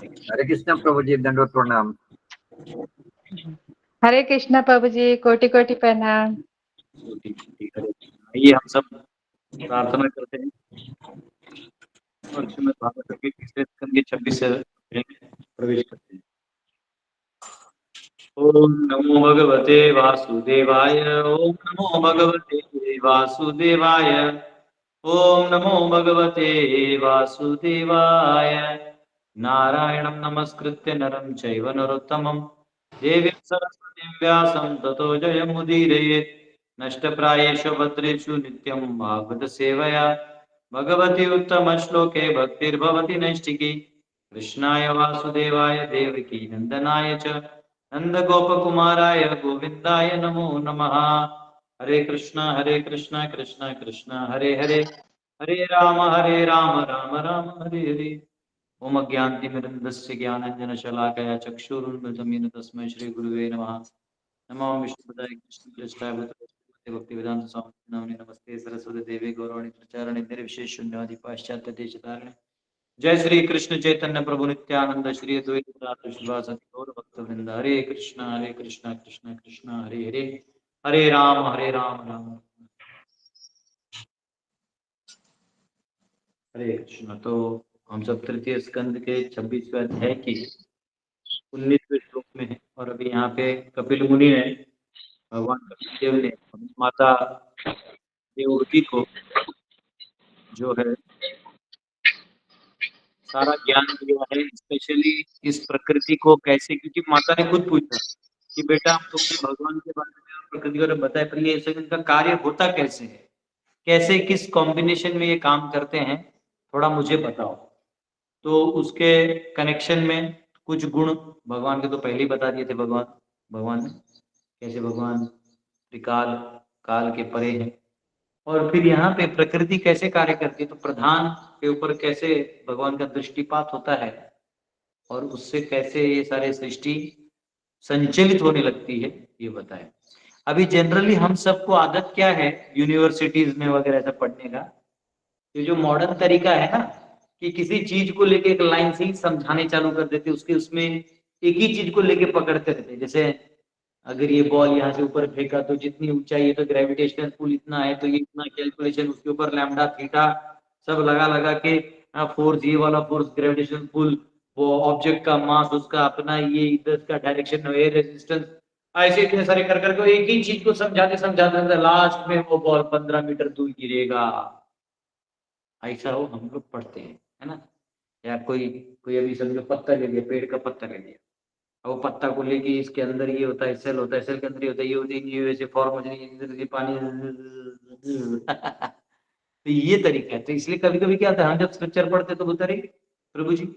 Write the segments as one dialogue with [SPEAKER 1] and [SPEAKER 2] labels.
[SPEAKER 1] हरे कृष्ण प्रभु जी, दंडवत प्रणाम।
[SPEAKER 2] हरे कृष्णा प्रभु जी, कोटि कोटि प्रणाम।
[SPEAKER 3] आइए हम सब प्रार्थना करते हैं और श्रीमद् भागवत के तीसरे स्कंद के 26 से प्रवेश करते हैं। ओम नमो भगवते वासुदेवाय। ओम नमो भगवते वासुदेवाय। ओम नमो भगवते वासुदेवाय। नारायणं नमस्कृत्य नरं चैव नरोत्तमं देवीं सरस्वतीं व्यासं ततो जयमुदीरयेत्। नष्टप्रायेषु भद्रेषु नित्यं भागवत सेवया भगवती उत्तम श्लोके भक्तिर्भवति नैष्टिकी। कृष्णाय वासुदेवाय देवकी नंदनाय च नंदगोपकुमाराय गोविंदाय नमो नमः। हरे कृष्णा कृष्णा कृष्णा हरे हरे, हरे राम राम राम हरे हरे। ओम अज्ञानतिमिरन्धस्य ज्ञानाञ्जनशलाकया चक्षुरुन्मिलितं येन तस्मै श्रीगुरुवे नमः। नमो विष्णुपदाय कृष्णप्रेष्ठाय भक्तिवेदांत स्वामिने नामिने नमस्ते सरस्वती देवी गौरवाणी प्रचारणे निर्विशेष शून्यवादी पाश्चात्य देशधारिणे। जय श्री कृष्ण चैतन्य प्रभु नित्यानंद श्री अद्वैत गदाधर श्रीवासादि गौर भक्तवृंद। हरे कृष्णा कृष्णा कृष्णा हरे हरे, हरे राम राम हरे कृष्णा। तो हम सब तृतीय स्कंद के 26वें अध्याय की 19वें श्लोक में है और अभी यहाँ पे कपिल मुनि ने भगवान कपिल देव ने माता देवहूति को जो है सारा ज्ञान दिया है, स्पेशली इस प्रकृति को कैसे, क्योंकि माता ने खुद पूछा कि बेटा तुमने भगवान के बारे में और प्रकृति के बारे में बताया, पर ये इनका कार्य होता कैसे है, कैसे किस कॉम्बिनेशन में ये काम करते हैं, थोड़ा मुझे बताओ। तो उसके कनेक्शन में कुछ गुण भगवान के तो पहले ही बता दिए थे भगवान ने कैसे भगवान त्रिकाल काल के परे हैं, और फिर यहाँ पे प्रकृति कैसे कार्य करती है, तो प्रधान के ऊपर कैसे भगवान का दृष्टिपात होता है और उससे कैसे ये सारे सृष्टि संचलित होने लगती है, ये बताया। अभी जनरली हम सबको आदत क्या है यूनिवर्सिटीज में वगैरह ऐसा पढ़ने का, ये जो मॉडर्न तरीका है ना कि किसी चीज को लेके एक लाइन से ही समझाने चालू कर देते, उसके उसमें एक ही चीज को लेके पकड़ते रहते। जैसे अगर ये बॉल यहाँ से ऊपर फेंका तो जितनी ऊंचाई है तो ग्रेविटेशनल पुल इतना है, तो ये इतना कैलकुलेशन उसके ऊपर लैम्डा थीटा सब लगा के फोर्स, ये वाला फोर्स ग्रेविटेशनल पुल, वो ऑब्जेक्ट का मास, उसका अपना ये इधर का डायरेक्शन, एयर रेजिस्टेंस, ऐसे इतने सारे कर करके एक ही चीज को समझाते लास्ट में वो बॉल 15 मीटर दूर गिरेगा। ऐसा हो हम लोग पढ़ते हैं, है ना। या कोई कोई अभी समझो पत्ता ले लिया, पेड़ का पत्ता ले लिया, वो पत्ता को लेके इसके अंदर ये होता है, सेल होता है, सेल के अंदर ये होता है, ये होती है, वैसे फॉर्म हो जाएगी, पानी तो ये तरीका है। तो इसलिए कभी कभी क्या होता है, हम जब स्क्रिप्चर पढ़ते तो बोलते रहे प्रभु जी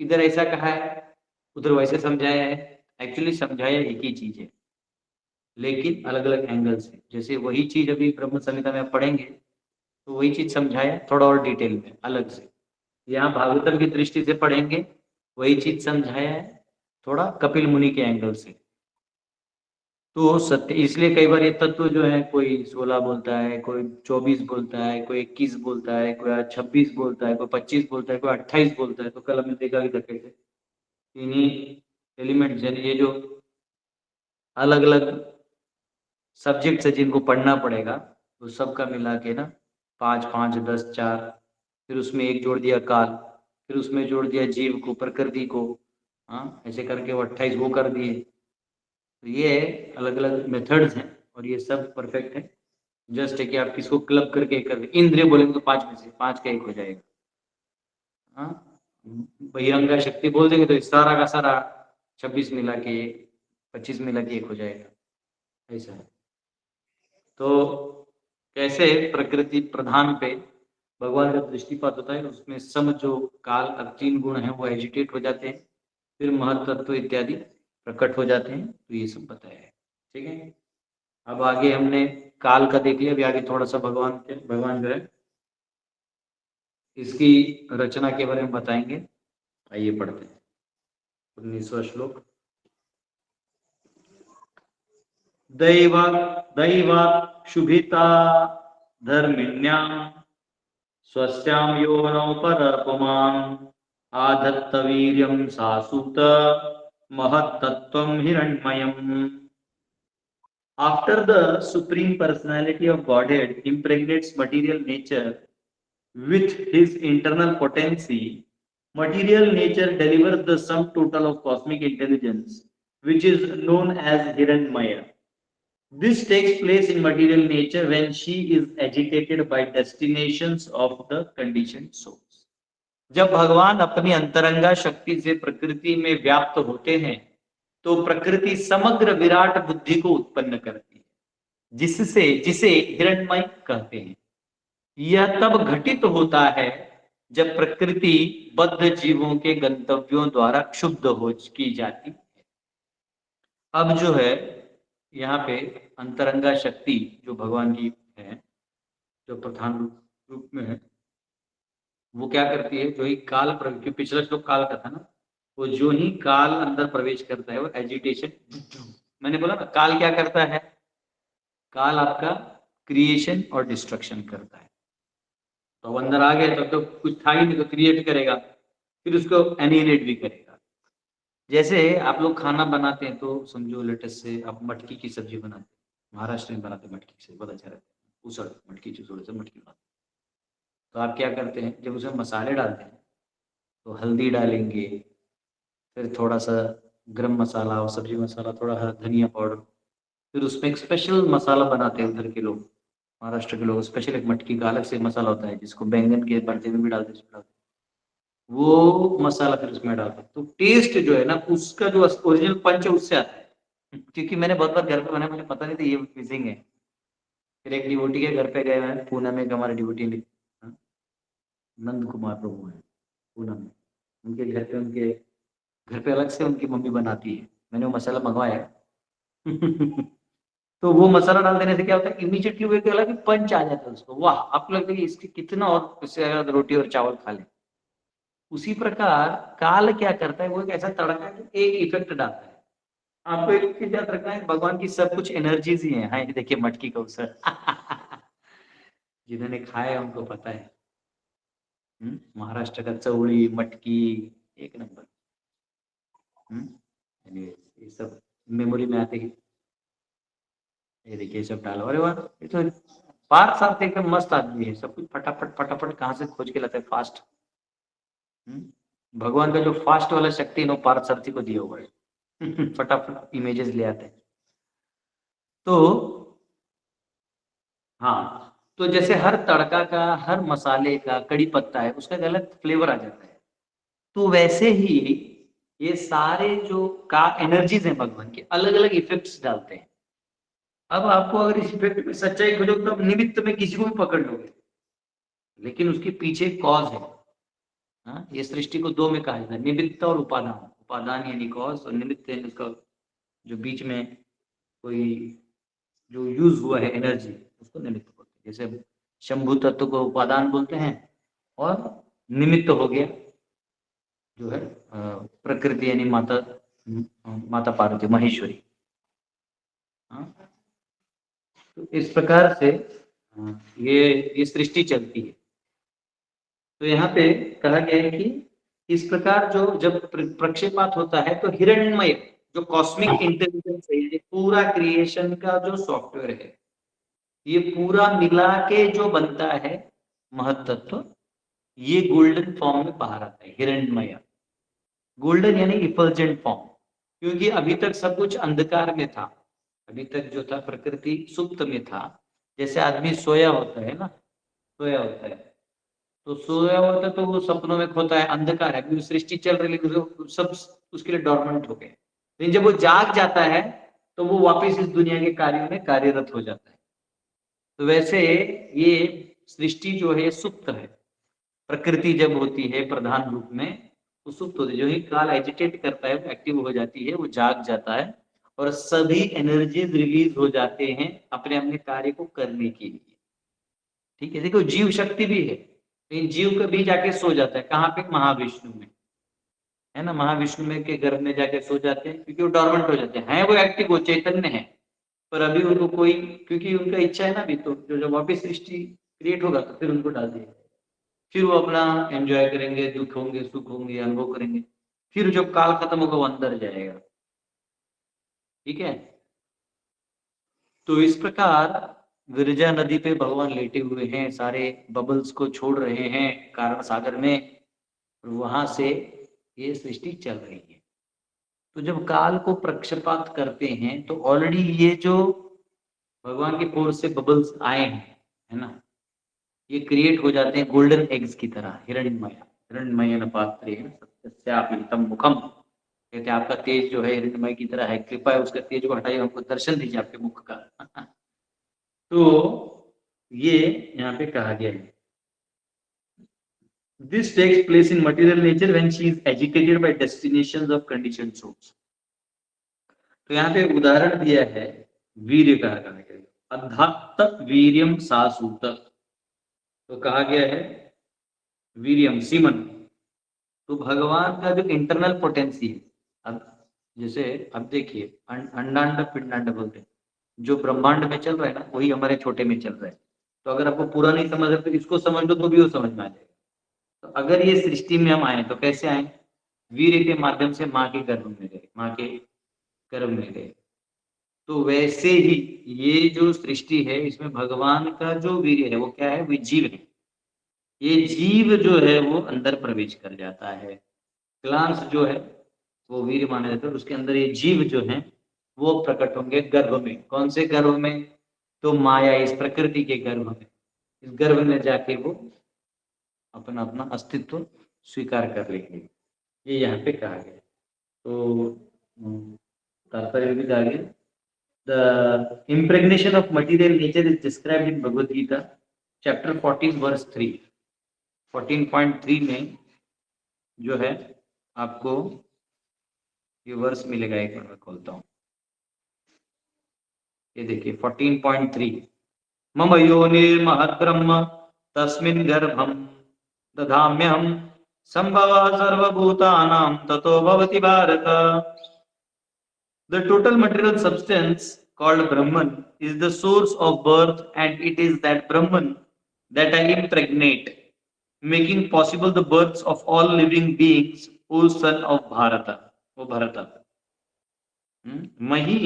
[SPEAKER 3] इधर ऐसा कहा है, उधर वैसे समझाया है। एक्चुअली समझाया एक ही चीज है, लेकिन अलग अलग एंगल से। जैसे वही चीज अभी ब्रह्म संहिता में पढ़ेंगे तो वही चीज समझाया थोड़ा और डिटेल में अलग से। यहाँ भागवतम की दृष्टि से पढ़ेंगे वही चीज समझाया है थोड़ा कपिल मुनि के एंगल से। तो सत्य इसलिए कई बार ये तत्व जो है कोई 16 बोलता है, कोई 24 बोलता है, कोई 21 बोलता है, कोई 26 बोलता है, कोई 25 बोलता है, कोई 28 बोलता है। तो कल हमने देखा कि कैसे इन्हीं एलिमेंट्स यानी ये जो अलग अलग सब्जेक्ट्स है जिनको पढ़ना पड़ेगा तो सबका मिला के ना 5 5 10 4, फिर उसमें एक जोड़ दिया काल, फिर उसमें जोड़ दिया जीव को, प्रकृति को, हाँ ऐसे करके वो 28 वो कर दिए। तो ये अलग अलग मेथड्स हैं और ये सब परफेक्ट है। जस्ट है कि आप किसको क्लब करके कर दे। इंद्रिय बोलेंगे तो 5 में से 5 का एक हो जाएगा। हाँ बहिरंगा शक्ति बोल देंगे तो सारा का सारा 26 मिला के 25 मिला के एक हो जाएगा, ऐसा है। तो कैसे प्रकृति प्रधान पे भगवान का दृष्टिपात होता है, उसमें सम जो काल और 3 गुण हैं वो एजिटेट हो जाते हैं, फिर महत्त्व इत्यादि प्रकट हो जाते हैं। तो ये सब बताया है, ठीक है। अब आगे हमने काल का देख लिया, अभी आगे थोड़ा सा भगवान जो है इसकी रचना के बारे में बताएंगे। आइए पढ़ते हैं 19वां श्लोक। दैवात् शुभिता धर्मिण्यां स्वस्यां योनौ परपुमान् आधत्तवीर्यं सासुत महत्तत्वं हिरण्मयम्. After the Supreme Personality of Godhead impregnates material nature with his internal potency, material nature delivers the sum total of cosmic intelligence, which is known as Hiranmaya. This takes place in material nature when she is agitated by destinations of the conditioned souls. जब भगवान अपनी अंतरंगा शक्ति से प्रकृति में व्याप्त होते हैं तो प्रकृति समग्र विराट बुद्धि को उत्पन्न करती है, जिसे हिरण्मय कहते हैं. यह तब घटित होता है जब प्रकृति बद्ध जीवों के गंतव्यों द्वारा क्षुब्ध हो की जाती है. अब जो है यहाँ पे अंतरंगा शक्ति जो भगवान की है, जो प्रधान रूप में है, वो क्या करती है, जो ही काल प्रवेश, पिछला श्लोक काल का था ना, वो जो ही काल अंदर प्रवेश करता है वो एजिटेशन, मैंने बोला ना काल क्या करता है, काल आपका क्रिएशन और डिस्ट्रक्शन करता है. तो अंदर आ गया तो कुछ था ही नहीं, तो क्रिएट करेगा, फिर उसको एनिहिलेट भी करेगा. जैसे आप लोग खाना बनाते हैं तो समझो लेटेस्ट से आप मटकी की सब्जी बनाते हैं, महाराष्ट्र में बनाते हैं मटकी की सब्जी, बहुत अच्छा रहता है, उसड़ मटकी चुसड़ से मटकी बनाते. तो आप क्या करते हैं, जब उसमें मसाले डालते हैं तो हल्दी डालेंगे, फिर थोड़ा सा गरम मसाला और सब्जी मसाला, थोड़ा धनिया पाउडर, फिर उसमें एक स्पेशल मसाला बनाते हैं उधर के लोग, महाराष्ट्र के लोग. स्पेशल एक मटकी का अलग से मसाला होता है जिसको बैंगन के भरते में भी डालते हैं, वो मसाला फिर उसमें डालते हैं. तो टेस्ट जो है ना उसका जो ओरिजिनल पंच है उससे आता है. क्योंकि मैंने बहुत बार घर पे बनाया, मुझे पता नहीं था ये मिसिंग है. फिर एक डिवोटी के घर पे गए हैं, पूना में हमारे डिवोटी नंद कुमार प्रभु है पूना में, उनके घर पे अलग से उनकी मम्मी बनाती है, मैंने वो मसाला मंगवाया. तो वो मसाला डाल देने से क्या होता है, इमीडिएटली वो एक अलग पंच आ जाता है उसको. वाह, आपको लगता है कि इसके कितना और इससे रोटी और चावल खा ले. उसी प्रकार काल क्या करता है, वो एक ऐसा तड़का कि एक इफेक्ट डालता है. आपको एक चीज याद रखना है, भगवान की सब कुछ एनर्जीज ही है. हाँ, देखिए मटकी का उसर. जिन्होंने खाया है उनको पता है. महाराष्ट्र का चवड़ी मटकी एक नंबर. ये सब मेमोरी में आते ही ये देखिए सब डालो. अरे वाह, ये तो पार्थ साथ एकदम मस्त आदमी है, सब कुछ फटाफट फटाफट कहाँ से खोज के लाते हैं फास्ट. भगवान का जो फास्ट वाला शक्ति है वो पार्थ सारथी को दिया हुआ है. फटाफट इमेजेस ले आते हैं. तो हाँ, तो जैसे हर तड़का का, हर मसाले का, कड़ी पत्ता है, उसका एक अलग फ्लेवर आ जाता है. तो वैसे ही ये सारे जो का एनर्जीज हैं भगवान के, अलग अलग इफेक्ट्स डालते हैं. अब आपको अगर इस इफेक्ट में सच्चाई खोजोगे तो आप निमित्त में किसी को भी पकड़ लोगे, लेकिन उसके पीछे कॉज है. हाँ, ये सृष्टि को दो में कहा जाता है, निमित्त और उपादान. उपादान यानी कॉज और निमित्त यानी उसका जो बीच में कोई जो यूज हुआ है एनर्जी, उसको निमित्त बोलते हैं. जैसे शंभु तत्व को उपादान बोलते हैं और निमित्त हो गया जो है प्रकृति यानी माता पार्वती महेश्वरी. तो इस प्रकार से ये सृष्टि चलती है. तो यहाँ पे कहा गया है कि इस प्रकार जो जब प्रक्षेपात होता है तो हिरण्मय जो कॉस्मिक इंटेलिजेंस है, ये पूरा क्रिएशन का जो सॉफ्टवेयर है, ये पूरा मिला के जो बनता है महत्तत्व, ये गोल्डन फॉर्म में बाहर आता है. हिरण्मय गोल्डन यानी इफल्जेंट फॉर्म, क्योंकि अभी तक सब कुछ अंधकार में था. अभी तक जो था प्रकृति सुप्त में था. जैसे आदमी सोया होता है ना, सोया होता है तो सोया होता है तो वो सपनों में खोता है, अंधकार है, क्योंकि सृष्टि चल रही, लेकिन सब उसके लिए डॉर्मेंट हो गए. लेकिन जब वो जाग जाता है तो वो वापस इस दुनिया के कार्यों में कार्यरत हो जाता है. तो वैसे ये सृष्टि जो है सुप्त है. प्रकृति जब होती है प्रधान रूप में वो सुप्त होती है. जो ही काल एजिटेट करता है वो एक्टिव हो जाती है, वो जाग जाता है और सभी एनर्जीज रिलीज हो जाते हैं अपने अपने कार्य को करने के लिए. ठीक है, देखो जीव शक्ति भी है, लेकिन जीव कभी जाके सो जाता है. कहाँ पे? महाविष्णु में, है ना. महाविष्णु में के गर्भ में जाके सो जाते हैं, क्योंकि वो डॉर्मेंट हो जाते हैं. वो एक्टिव, वो चैतन्य है, पर अभी उनको कोई, क्योंकि उनका इच्छा है ना अभी, तो जो वापिस सृष्टि क्रिएट होगा तो फिर उनको डाल दिया. फिर वो अपना एंजॉय करेंगे, दुख होंगे, सुख होंगे, अनुभव करेंगे, फिर जब काल खत्म होगा वो अंदर जाएगा। ठीक है, तो इस प्रकार विरजा नदी पे भगवान लेटे हुए हैं, सारे बबल्स को छोड़ रहे हैं कारण सागर में, और वहां से ये सृष्टि चल रही है। तो जब काल को प्रक्षेपात करते हैं तो ऑलरेडी ये जो भगवान के पोर से बबल्स आए हैं, है ना, ये क्रिएट हो जाते हैं गोल्डन एग्स की तरह। हिरण्मय न पात्रेण सत्यापीतम मुखम, कहते हैं आपका तेज जो है हिरण्मय की तरह है, कृपा है उसका तेज को हटाइए, हमको दर्शन दीजिए आपके मुख का। तो ये यहाँ पे कहा गया है, this takes place in material nature when she is agitated by destinations of conditioned souls। तो यहाँ पे उदाहरण दिया है वीर्य का, कहा गया अधात्त वीर्यम सासूत, तो कहा गया है वीर्यम सीमन। तो भगवान का जो इंटरनल पोटेंसी है, अब जैसे अब देखिए अंडांड पिंडांड बोलते हैं, जो ब्रह्मांड में चल रहा है ना वही हमारे छोटे में चल रहा है। तो अगर आपको पूरा नहीं समझ रहा तो इसको समझ लो तो भी वो समझ में आ जाएगा। तो अगर ये सृष्टि में हम आए तो कैसे आए, वीर्य के माध्यम से माँ के गर्भ में गए, माँ के गर्भ में गए। तो वैसे ही ये जो सृष्टि है इसमें भगवान का जो वीर्य है वो क्या है, वो जीव है। ये जीव जो है वो अंदर प्रवेश कर जाता है, ग्लांस जो है वो वीर्य माना जाता है, उसके अंदर ये जीव जो है वो प्रकट होंगे गर्भ में। कौन से गर्भ में, तो माया इस प्रकृति के गर्भ में, इस गर्भ में जाके वो अपना अपना अस्तित्व स्वीकार कर लेंगे, ये यहाँ पे कहा गया। तो तात्पर्य भी कहा गया, the impregnation of material nature is described in Bhagavad Gita chapter 14 verse 3। 14.3 में जो है आपको ये वर्स मिलेगा, एक मिनट में खोलता हूँ, ये देखिए 14.3, मम योनिर्महद् ब्रह्म तस्मिन् गर्भं दधाम्यहं संभवः सर्वभूतानां ततो भवति Bharat. The total material substance called Brahman is the source of birth, and it is that Brahman that I impregnate, making possible the births of all living beings, O son of Bharata, O Bharata। मही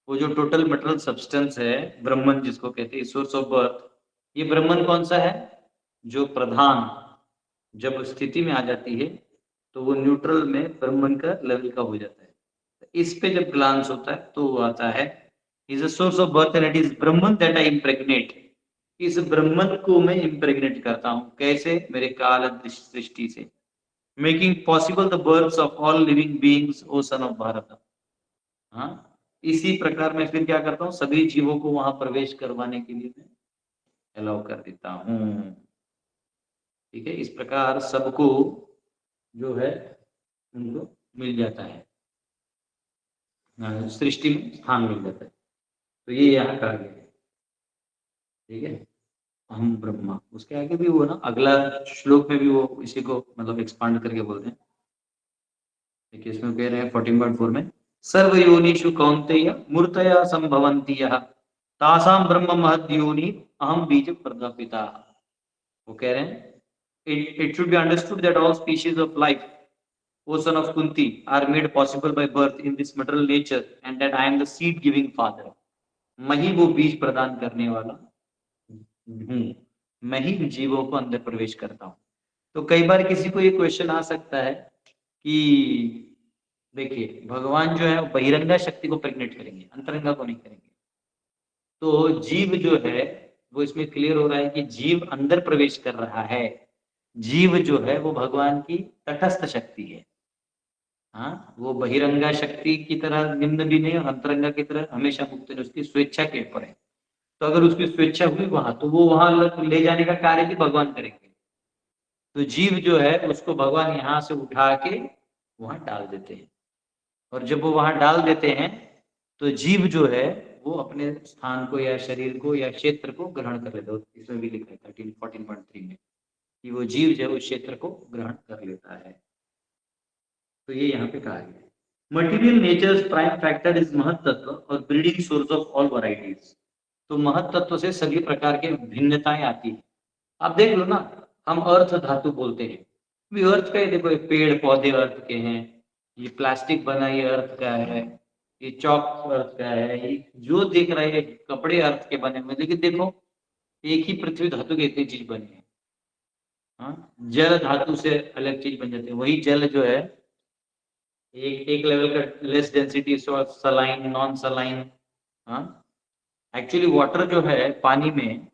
[SPEAKER 3] वो जो total material substance है ब्रह्मन जिसको कहते हैं source of birth, ये ब्रह्मन कौन सा है, जो प्रधान जब स्थिति में आ जाती है तो वो न्यूट्रल में ब्रह्मन का लेवल का हो जाता है। इस पे जब ग्लांस होता है तो वो आता है is a source of birth and it is Brahman that I impregnate. इस ब्रह्मन को मैं इम्प्रेग्नेट करता हूँ, कैसे, मेरे काल सृष्टि से, making possible the births of all living beings, O son of Bharat. हाँ, इसी प्रकार मैं फिर क्या करता हूँ, सभी जीवों को वहां प्रवेश करवाने के लिए मैं अलाउ कर देता हूँ। ठीक है, इस प्रकार सबको जो है उनको मिल जाता है, सृष्टि में स्थान मिल जाता है। तो ये यहाँ कहा गया है। ठीक है, अहम ब्रह्मा, उसके आगे भी वो ना अगला श्लोक में भी वो इसी को मतलब एक्सपांड करके बोलते हैं। देखिए इसमें कह रहे हैं 14.4 में, सर्व योनिषु कौन्तेय मूर्तया संभवन्ति यः तासाम ब्रह्म महद् योनि अहम बीज प्रदापिता। वो कह रहे हैं it should be understood that all species of life, O son of Kunti, are made possible by birth in this material nature and that I am the seed giving father। मैं ही वो बीज प्रदान करने वाला हूँ, मैं ही जीवों को अंदर प्रवेश करता हूँ। तो कई बार किसी को ये क्वेश्चन आ सकता है कि देखिए भगवान जो है बहिरंगा शक्ति को प्रेग्नेट करेंगे, अंतरंगा को नहीं करेंगे। तो जीव जो है वो इसमें क्लियर हो रहा है कि जीव अंदर प्रवेश कर रहा है, जीव जो है वो भगवान की तटस्थ शक्ति है। हाँ, वो बहिरंगा शक्ति की तरह निम्न भी नहीं और अंतरंगा की तरह हमेशा मुक्त नहीं, उसकी स्वेच्छा के ऊपर है। तो अगर उसकी स्वेच्छा हुई वहां तो वो वहां ले जाने का कार्य भी भगवान करेंगे। तो जीव जो है उसको भगवान यहाँ से उठा के वहां डाल देते हैं, और जब वो वहां डाल देते हैं तो जीव जो है वो अपने स्थान को या शरीर को या क्षेत्र को ग्रहण कर लेता है। इसमें भी लिखा है 14.3 में कि वो जीव जो है उस क्षेत्र को ग्रहण कर लेता है। तो ये यहाँ पे कहा गया है। Material nature's prime factor is mahat tattva और breeding source of all varieties. तो महत तत्व से सभी प्रकार के भिन्नताएं आती है। आप देख लो ना, हम अर्थ धातु बोलते हैं। भी अर्थ का, देखो ये पेड़ पौधे अर्थ के हैं, ये प्लास्टिक बना ये अर्थ का है, ये चौक अर्थ का है, ये जो देख रहे हैं कपड़े अर्थ के बने हुए। लेकिन देखो एक ही पृथ्वी धातु के इतनी चीज बनी है। हाँ, जल धातु से अलग चीज बन जाती है। वही जल जो है एक लेवल का less density, saline, non saline. हाँ, एक्चुअली वाटर जो है पानी में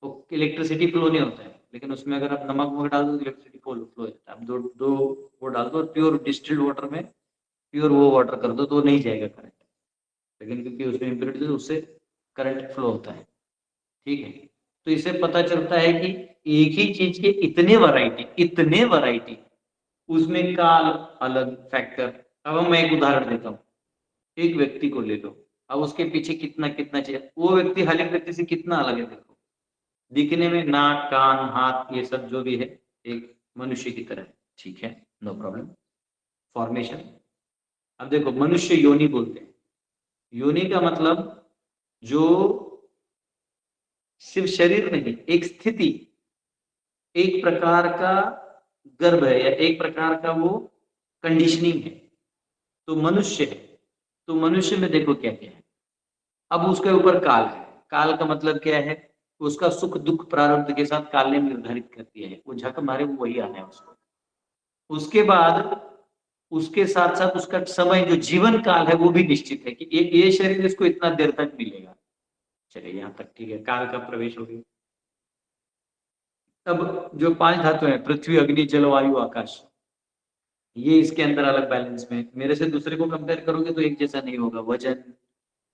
[SPEAKER 3] वो इलेक्ट्रिसिटी फ्लो नहीं होता है, लेकिन उसमें अगर आप नमक वगैरह डाल दो तो इलेक्ट्रिसिटी फ्लो हो जाता है। आप दो वो डाल दो, प्योर डिस्टिल्ड वाटर में प्योर वो वाटर कर दो तो नहीं जाएगा करंट, लेकिन क्योंकि उसमें इम्प्योरिटी है उससे करंट फ्लो होता है। ठीक है, तो इससे पता चलता है कि एक ही चीज के इतने वैरायटी, उसमें काल अलग फैक्टर। अब मैं एक उदाहरण देता हूँ, एक व्यक्ति को ले लो, अब उसके पीछे कितना कितना चाहिए, वो व्यक्ति हर एक व्यक्ति से कितना अलग है। देखो दिखने में नाक कान हाथ ये सब जो भी है एक मनुष्य की तरह है, ठीक है, नो प्रॉब्लम। फॉर्मेशन, अब देखो मनुष्य योनि बोलते हैं। योनि का मतलब जो सिर्फ शरीर नहीं, एक स्थिति, एक प्रकार का गर्भ है या एक प्रकार का वो कंडीशनिंग है, तो मनुष्य है। तो मनुष्य में देखो क्या क्या है। अब उसके ऊपर काल है। काल का मतलब क्या है, उसका सुख दुख प्रारब्ध के साथ काल ने निर्धारित कर दिया है, वो झक मारे वो वही आना है उसको। उसके बाद उसके साथ साथ उसका समय जो जीवन काल है वो भी निश्चित है कि ये शरीर इसको इतना देर तक मिलेगा। चलिए यहाँ तक ठीक है, काल का प्रवेश हो गया। अब जो 5 धातु हैं, पृथ्वी अग्नि जल वायु आकाश, ये इसके अंदर अलग बैलेंस में। मेरे से दूसरे को कंपेयर करोगे तो एक जैसा नहीं होगा। वजन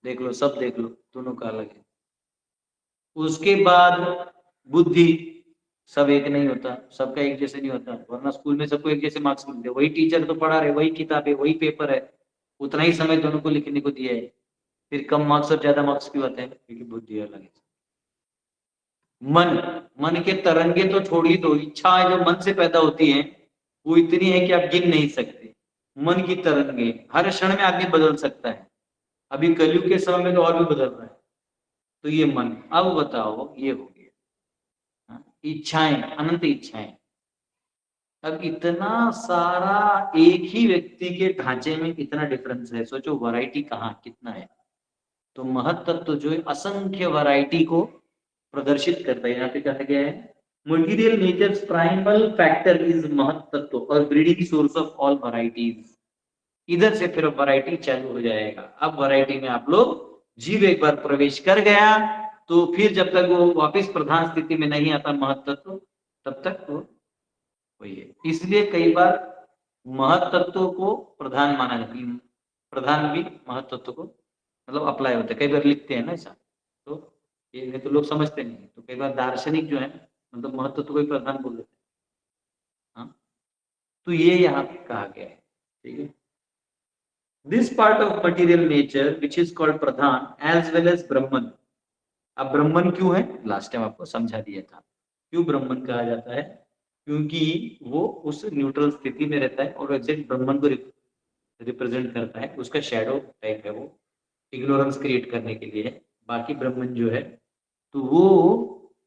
[SPEAKER 3] देख लो, सब देख लो, दोनों का अलग है। उसके बाद बुद्धि, सब एक नहीं होता, सबका एक जैसे नहीं होता, वरना स्कूल में सबको एक जैसे मार्क्स मिलते। वही टीचर तो पढ़ा रहे, वही किताब है, वही पेपर है, उतना ही समय दोनों को लिखने को दिया है, फिर कम मार्क्स और ज्यादा मार्क्स क्यों आते हैं? क्योंकि बुद्धि अलग है। मन के तरंगे तो छोड़ ही दो, इच्छाएं जो मन से पैदा होती हैं वो इतनी है कि आप गिन नहीं सकते। मन की तरंगे हर क्षण में आदमी बदल सकता है, अभी कलयुग के समय में तो और भी बदल रहा है। तो ये मन, अब बताओ ये हो गया। हाँ, इच्छाएं, अनंत इच्छाएं। अब इतना सारा एक ही व्यक्ति के ढांचे में इतना डिफरेंस है, सोचो वैरायटी कहाँ कितना है। तो महत तत्व जो है असंख्य वैरायटी को प्रदर्शित करता है। यहाँ पे कहा गया है material nature's primal factor is mahat tattva और breeding source of all varieties. इधर से फिर वैरायटी चालू हो जाएगा। अब वैरायटी में आप लोग, जीव एक बार प्रवेश कर गया तो फिर जब तक वो वापस प्रधान स्थिति में नहीं आता महत तत्व, तब तक वो वही है। इसलिए कई बार महत तत्व को प्रधान माना जाता है, प्रधान भी महत तत्व को मतलब अप्लाई होता है। कई बार लिखते हैं ना ऐसा, तो ये तो लोग समझते नहीं, तो कई बार दार्शनिक जो है मतलब महत्व तो कोई प्रधान बोल देते हैं। हाँ, तो ये यहाँ पे कहा गया है, ठीक है। This part of material nature which is called pradhan as well as Brahman. अब ब्रह्मन क्यों है, लास्ट टाइम आपको समझा दिया था क्यों ब्रह्मन कहा जाता है, क्योंकि वो उस न्यूट्रल स्थिति में रहता है और एग्जैक्ट ब्रह्मन को रिप्रेजेंट करता है। उसका शैडो टाइप है, वो इग्नोरेंस क्रिएट करने के लिए है। बाकी ब्रह्मन जो है तो वो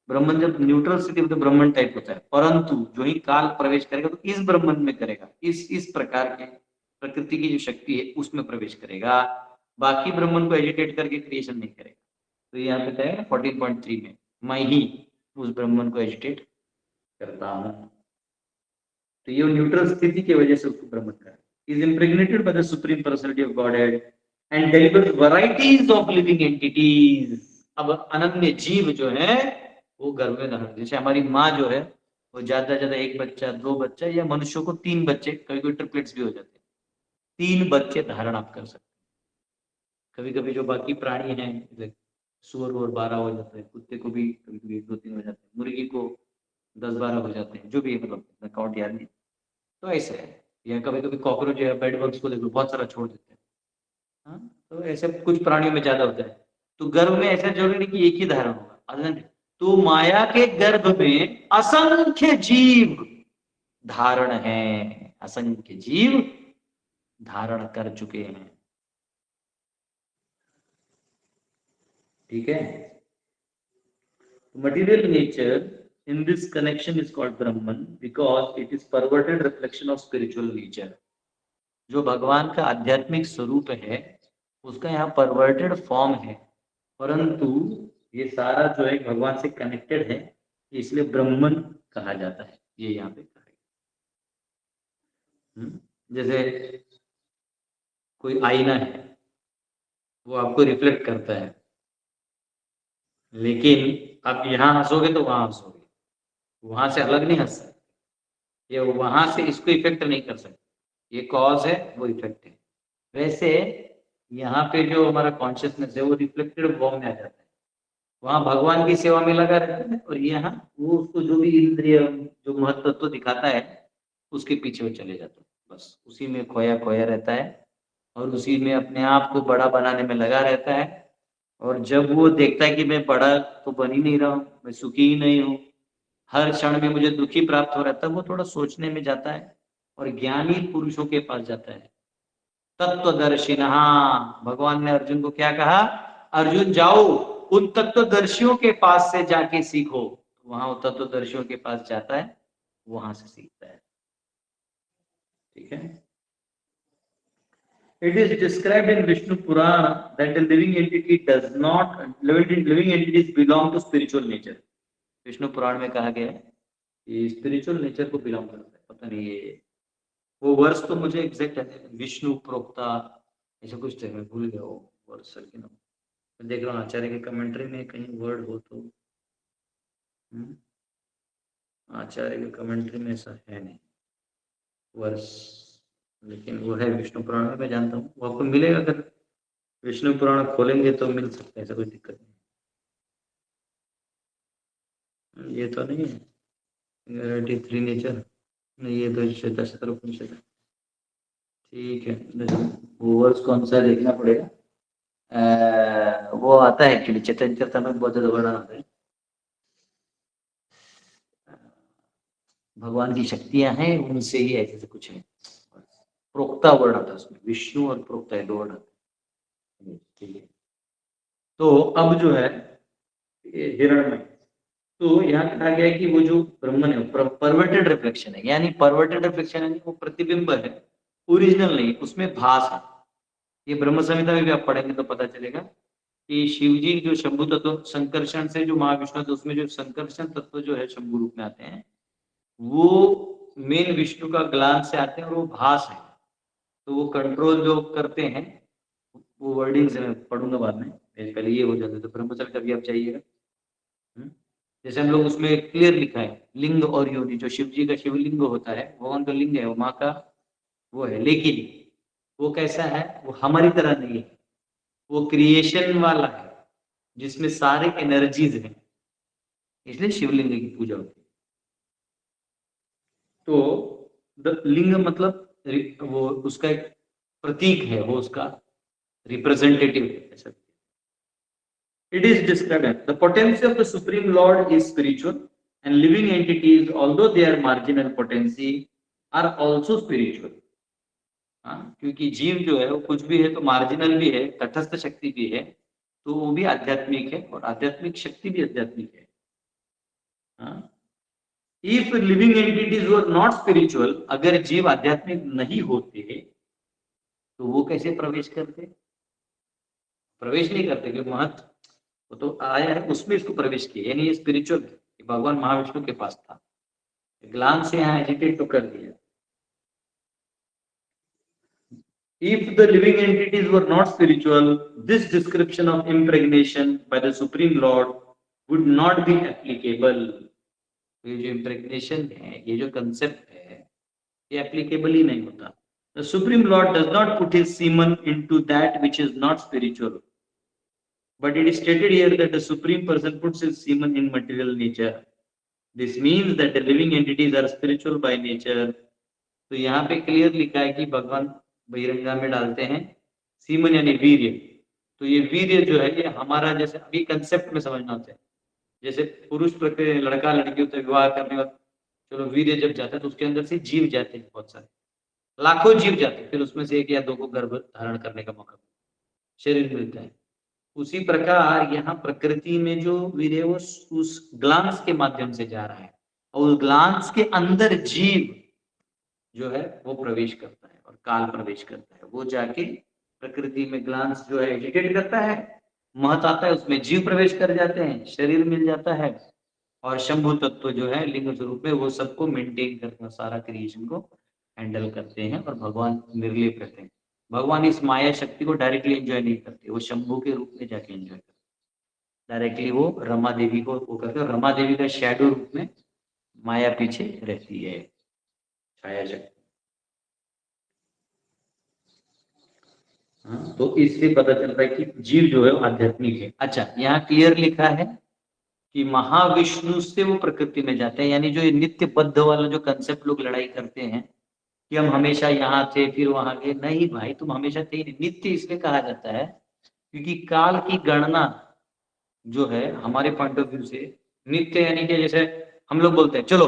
[SPEAKER 3] ब्रह्मन जब न्यूट्रल स्थिति में तो ब्रह्मन टाइप होता है, परंतु जो ही काल प्रवेश करेगा तो इस ब्रह्मन में करेगा, इस प्रकार के प्रकृति की जो शक्ति है उसमें प्रवेश करेगा। बाकी ब्रह्मन को एजिटेट करके क्रिएशन नहीं करेगा। तो यहाँ पे कहेगा 14.3 में मैं ही उस ब्रह्मन को एजिटेट करता हूँ। तो ये न्यूट्रल स्थिति की वजह से उसको ब्रह्मन करेगा। Is impregnated by the supreme personality of godhead and delivers varieties of living entities. अब अनन्य जीव जो है वो गर्भ में धारण, जैसे हमारी माँ जो है वो ज्यादा एक बच्चा 2 बच्चा या मनुष्यों को 3 बच्चे, कभी कोई ट्रिपलेट्स भी हो जाते हैं, 3 बच्चे धारण आप कर सकते हैं। कभी कभी जो बाकी प्राणी हैं सुअर और 12 हो जाते हैं, कुत्ते को भी कभी कभी 2-3 हो जाते हैं, मुर्गी को 10-12 हो जाते हैं, जो भी मतलब काउंट याद नहीं। तो ऐसे है, या कभी कभी कॉकरोच या बेड बग्स को देखो बहुत सारा छोड़ देते हैं। हाँ, तो ऐसे कुछ प्राणियों में ज्यादा होता है। तो गर्भ में ऐसा जरूरी नहीं कि एक ही धारण होगा। तो माया के गर्भ में असंख्य जीव धारण है, असंख्य जीव धारण कर चुके हैं, ठीक है। Material nature in this connection is called Brahman because it is perverted reflection of spiritual nature. जो भगवान का आध्यात्मिक स्वरूप है उसका यहाँ परवर्टेड फॉर्म है, परंतु ये सारा जो है भगवान से कनेक्टेड है, इसलिए ब्रह्मन कहा जाता है। ये यहाँ पे कहा है। जैसे कोई आईना है, वो आपको रिफ्लेक्ट करता है, लेकिन आप यहाँ हंसोगे तो वहां हंसोगे, वहां से अलग नहीं हंस सकते, ये वहां से इसको इफेक्ट नहीं कर सकते। ये कॉज है, वो इफेक्ट है। वैसे यहाँ पे जो हमारा कॉन्शियसनेस है वो रिफ्लेक्टेड फॉर्म में आ जाता है, वहां भगवान की सेवा में लगा रहता है, और यहाँ वो उसको जो भी इंद्रिय जो महत्व दिखाता है उसके पीछे वो चले जाता है, बस उसी में खोया खोया रहता है और उसी में अपने आप को बड़ा बनाने में लगा रहता है। और जब वो देखता है कि मैं बड़ा तो बन ही नहीं रहा हूँ, मैं सुखी ही नहीं हूँ, हर क्षण में मुझे दुखी प्राप्त हो रहा है, तब वो थोड़ा सोचने में जाता है और ज्ञानी पुरुषों के पास जाता है, तत्वदर्शिनः। भगवान ने अर्जुन को क्या कहा? अर्जुन जाओ उन तत्वदर्शियों के पास से जाके सीखो। वहां वो तत्वदर्शियों के पास जाता है, वहां से सीखता है। ठीक है। It is described in Vishnu Purana that the living entity does not living entities belong to spiritual nature. Vishnu पुराण में कहा गया है कि स्पिरिचुअल नेचर को बिलोंग करता है। पता नहीं ये वो वर्ष तो मुझे एग्जैक्ट है, विष्णु प्रोक्ता ऐसा कुछ थे, मैं भूल गया वो वर्ष सर के नाम। मैं देख रहा हूँ आचार्य के कमेंट्री में कहीं वर्ड हो तो, आचार्य के कमेंट्री में ऐसा है नहीं वर्ष, लेकिन वो है विष्णु पुराण में, मैं जानता हूँ। वो आपको मिलेगा, अगर विष्णु पुराण खोलेंगे तो मिल सकता है, ऐसा कोई दिक्कत नहीं। ये तो नहीं है 3 नेचर, नहीं ये तो श्वेताश्वतर उपनिषद है। ठीक है, वो वर्ष कौन सा देखना पड़ेगा। वो आता है एक्चुअली चैतन्य चरितामृत में बहुत ज्यादा वर्णन आता है। भगवान की शक्तियां हैं, उनसे ही ऐसे कुछ है। प्रोक्ता वर्ड आता है उसमें, विष्णु और प्रोक्ता है 2 वर्ड आते हैं। ठीक है, तो अब जो है हिरण्मय, तो यहाँ कहा गया है कि वो जो ब्रह्मन है परवर्टेड रिफ्लेक्शन है, यानी परवर्टेड रिफ्लेक्शन यानी वो प्रतिबिंब है, ओरिजिनल नहीं, उसमें भास है। ये ब्रह्म संहिता में भी आप पढ़ेंगे तो पता चलेगा कि शिव जी जो शंभु तत्व संकर्षण से जो महाविष्णु है, उसमें जो संकर्षण तत्व जो है शंभु रूप में आते हैं, वो मेन विष्णु का ग्लान से आते हैं और वो भास है। तो वो कंट्रोल जो करते हैं, वो वर्डिंग से मैं पढ़ूंगा बाद में, पहले ये हो जाता है। तो ब्रह्मचर्य कभी आप चाहिएगा, जैसे हम लोग उसमें क्लियर लिखा है लिंग और योनि, जो शिव जी का शिवलिंग होता है, भगवान का लिंग है, वो माँ का वो है, लेकिन वो कैसा है, वो हमारी तरह नहीं है, वो क्रिएशन वाला है जिसमें सारे एनर्जीज हैं, इसलिए शिवलिंग की पूजा होती है। तो लिंग मतलब वो उसका एक प्रतीक है, वो उसका रिप्रेजेंटेटिव है। It is described as the potency of the Supreme Lord is spiritual, and living entities, although they are marginal potency, are also spiritual. क्योंकि जीव जो है वो कुछ भी है तो मार्जिनल भी है, तटस्थ शक्ति भी है, तो वो भी आध्यात्मिक है और आध्यात्मिक शक्ति भी आध्यात्मिक है। If living entities were not spiritual, अगर जीव आध्यात्मिक नहीं होते तो वो कैसे प्रवेश करते? प्रवेश नहीं करते, क्योंकि महत्व वो तो आया है उसमें इसको प्रवेश किया, यानी ये स्पिरिचुअल है। भगवान महाविष्णु के पास था, ग्लान से यहाँ एजिटेट तो कर दिया। If the living entities were not spiritual, this description of impregnation by the Supreme Lord would not be applicable. ये जो impregnation है, ये जो concept है, ये applicable ही नहीं होता। The Supreme Lord does not put his semen into that which is not spiritual. But it is stated here that the Supreme Person puts his semen in material nature. This means that the living entities are spiritual by nature. तो यहाँ पे clear लिखा है कि भगवान बहिरंगा में डालते हैं सीमन यानी वीर्य। तो ये वीर्य जो है ये हमारा, जैसे अभी कंसेप्ट में समझना होता है, जैसे पुरुष प्रकृति लड़का लड़की होते विवाह करने का, चलो वीर्य जब जाता है तो उसके अंदर से जीव जाते हैं, बहुत सारे लाखों जीव जाते हैं, फिर उसमें से 1 या 2 को गर्भ धारण करने का मौका शरीर मिलता है। उसी प्रकार यहाँ प्रकृति में जो वीर है वो उस ग्लांस के माध्यम से जा रहा है, और उस ग्लांस के अंदर जीव जो है वो प्रवेश करता है और काल प्रवेश करता है। वो जाके प्रकृति में ग्लांस जो है एजिटेट करता है, महत आता है, उसमें जीव प्रवेश कर जाते हैं, शरीर मिल जाता है, और शंभु तत्व जो है लिंग स्वरूप में वो सबको मेंटेन करते हैं, सारा क्रिएशन को हैंडल करते हैं, और भगवान निर्लेप रहते हैं। भगवान इस माया शक्ति को डायरेक्टली एंजॉय नहीं करते, वो शंभु के रूप में जाके एंजॉय करते, डायरेक्टली वो रमा देवी को वो करते हैं, और रमा देवी का शैडो रूप में माया पीछे रहती है, छाया शक्ति। हाँ, तो इससे पता चल रहा है कि जीव जो है आध्यात्मिक है। अच्छा, यहाँ क्लियर लिखा है कि महाविष्णु से वो प्रकृति में जाते हैं, यानी जो ये नित्य बद्ध वाला जो कंसेप्ट लोग लड़ाई करते हैं कि हम हमेशा यहाँ थे फिर वहां गए, नहीं भाई, तुम हमेशा थे ही नहीं। नित्य इसलिए कहा जाता है क्योंकि काल की गणना जो है हमारे पॉइंट ऑफ व्यू से नित्य, यानी कि जैसे हम लोग बोलते हैं चलो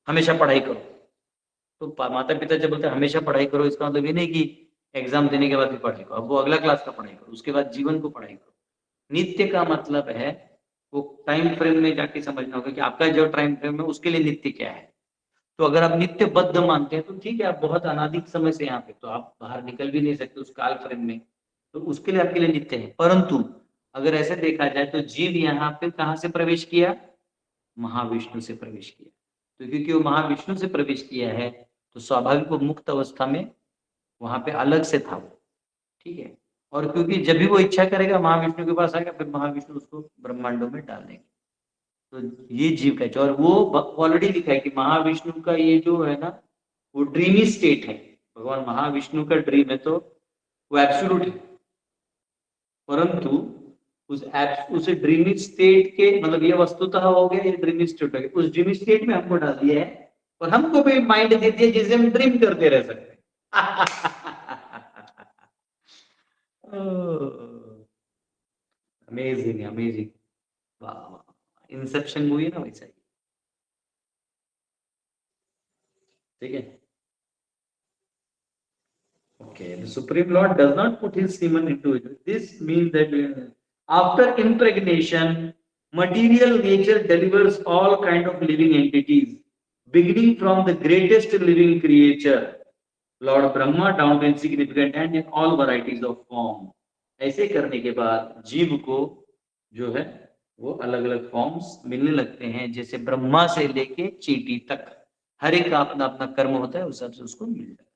[SPEAKER 3] हमेशा पढ़ाई करो, तो माता पिता जब बोलते हैं हमेशा पढ़ाई करो, इसका मतलब ये नहीं कि एग्जाम देने के बाद भी पढ़ाई करो, अब वो अगला क्लास का पढ़ाई करो, उसके बाद जीवन को पढ़ाई करो। नित्य का मतलब है वो टाइम फ्रेम में जाके समझना होगा कि आपका जो टाइम फ्रेम है उसके लिए नित्य क्या है। तो अगर आप नित्य बद्ध मानते हैं तो ठीक है, आप बहुत अनादिक समय से यहाँ पे, तो आप बाहर निकल भी नहीं सकते उस काल फ्रेम में, तो उसके लिए आपके लिए नित्य है। परंतु अगर ऐसे देखा जाए तो जीव यहाँ पे कहाँ से प्रवेश किया, महाविष्णु से प्रवेश किया। तो क्योंकि वो महाविष्णु से प्रवेश किया है तो स्वाभाविक वो मुक्त अवस्था में वहां पे अलग से था वो, ठीक है। और क्योंकि जब भी वो इच्छा करेगा महाविष्णु के पास आएगा, फिर महाविष्णु उसको ब्रह्मांडों में डाल देंगे। तो ये जीव का है, और वो ऑलरेडी लिखा है कि महाविष्णु का ये जो है ना वो ड्रीमी स्टेट है। भगवान महाविष्णु का ड्रीम है तो वो एब्सोल्यूट है, परंतु उस ड्रीमी स्टेट के मतलब ये वस्तुतः हो गया, ये ड्रीमी स्टेट हो गया, उस ड्रीमी स्टेट में हमको डाल दिया है और हमको भी माइंड दे दिया जिसे हम ड्रीम करते रह सकते हैं। अमेजिंग अमेजिंग, वाह, इंसेप्शन मूवी है ना वैसा ही, ठीक है। Okay, the Supreme Lord does not put his semen into it. This means that after impregnation, material nature delivers all kind of living entities, beginning from the greatest living creature, Lord Brahma, down to insignificant ant in all varieties of form. ऐसे करने के बाद जीव को जो है वो अलग अलग फॉर्म्स मिलने लगते हैं, जैसे ब्रह्मा से लेके चींटी तक हर एक का अपना अपना कर्म होता है, उस हिसाब से उसको मिल जाता है।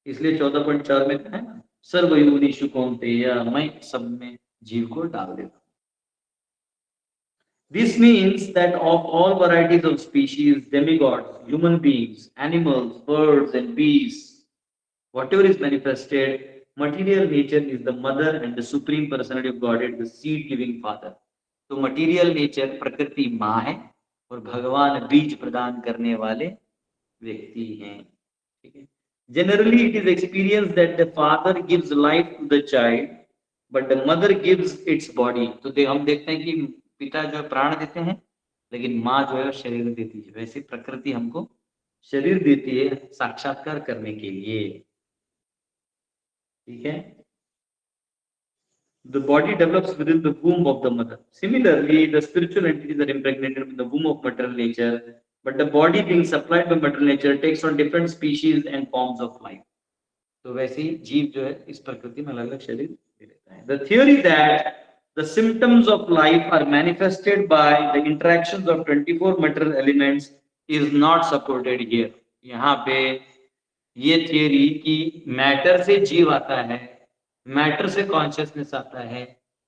[SPEAKER 3] इसलिए 14.4 में है ना, सर्वयोनिषु कौन्तेय, मैं सब में जीव को डाल देता हूं। This means that of all varieties of species, demigods, human beings, animals, birds and beasts, whatever is manifested, material nature is the mother and the supreme personality of Godhead, the seed-giving father. तो material nature प्रकृति माँ है और भगवान बीज प्रदान करने वाले व्यक्ति हैं, ठीक है। Generally, it is experienced that the father gives life to the child, but the mother gives its body. तो हम देखते हैं कि पिता जो है प्राण देते हैं, लेकिन माँ जो है शरीर देती है। वैसे प्रकृति हमको शरीर देती है साक्षात्कार करने के लिए, ठीक है। The body develops within the womb of the mother. Similarly, the spiritual entities are impregnated in the womb of maternal nature, but the body being supplied by maternal nature takes on different species and forms of life. तो वैसे ही जीव जो है इस प्रकृति में अलग अलग शरीर ले लेता है। The theory that the symptoms of life are manifested by the interactions of 24 material elements is not supported here. यहाँ पे ये थियोरी कि मैटर से जीव आता है, मैटर से कॉन्शियसनेस आता है,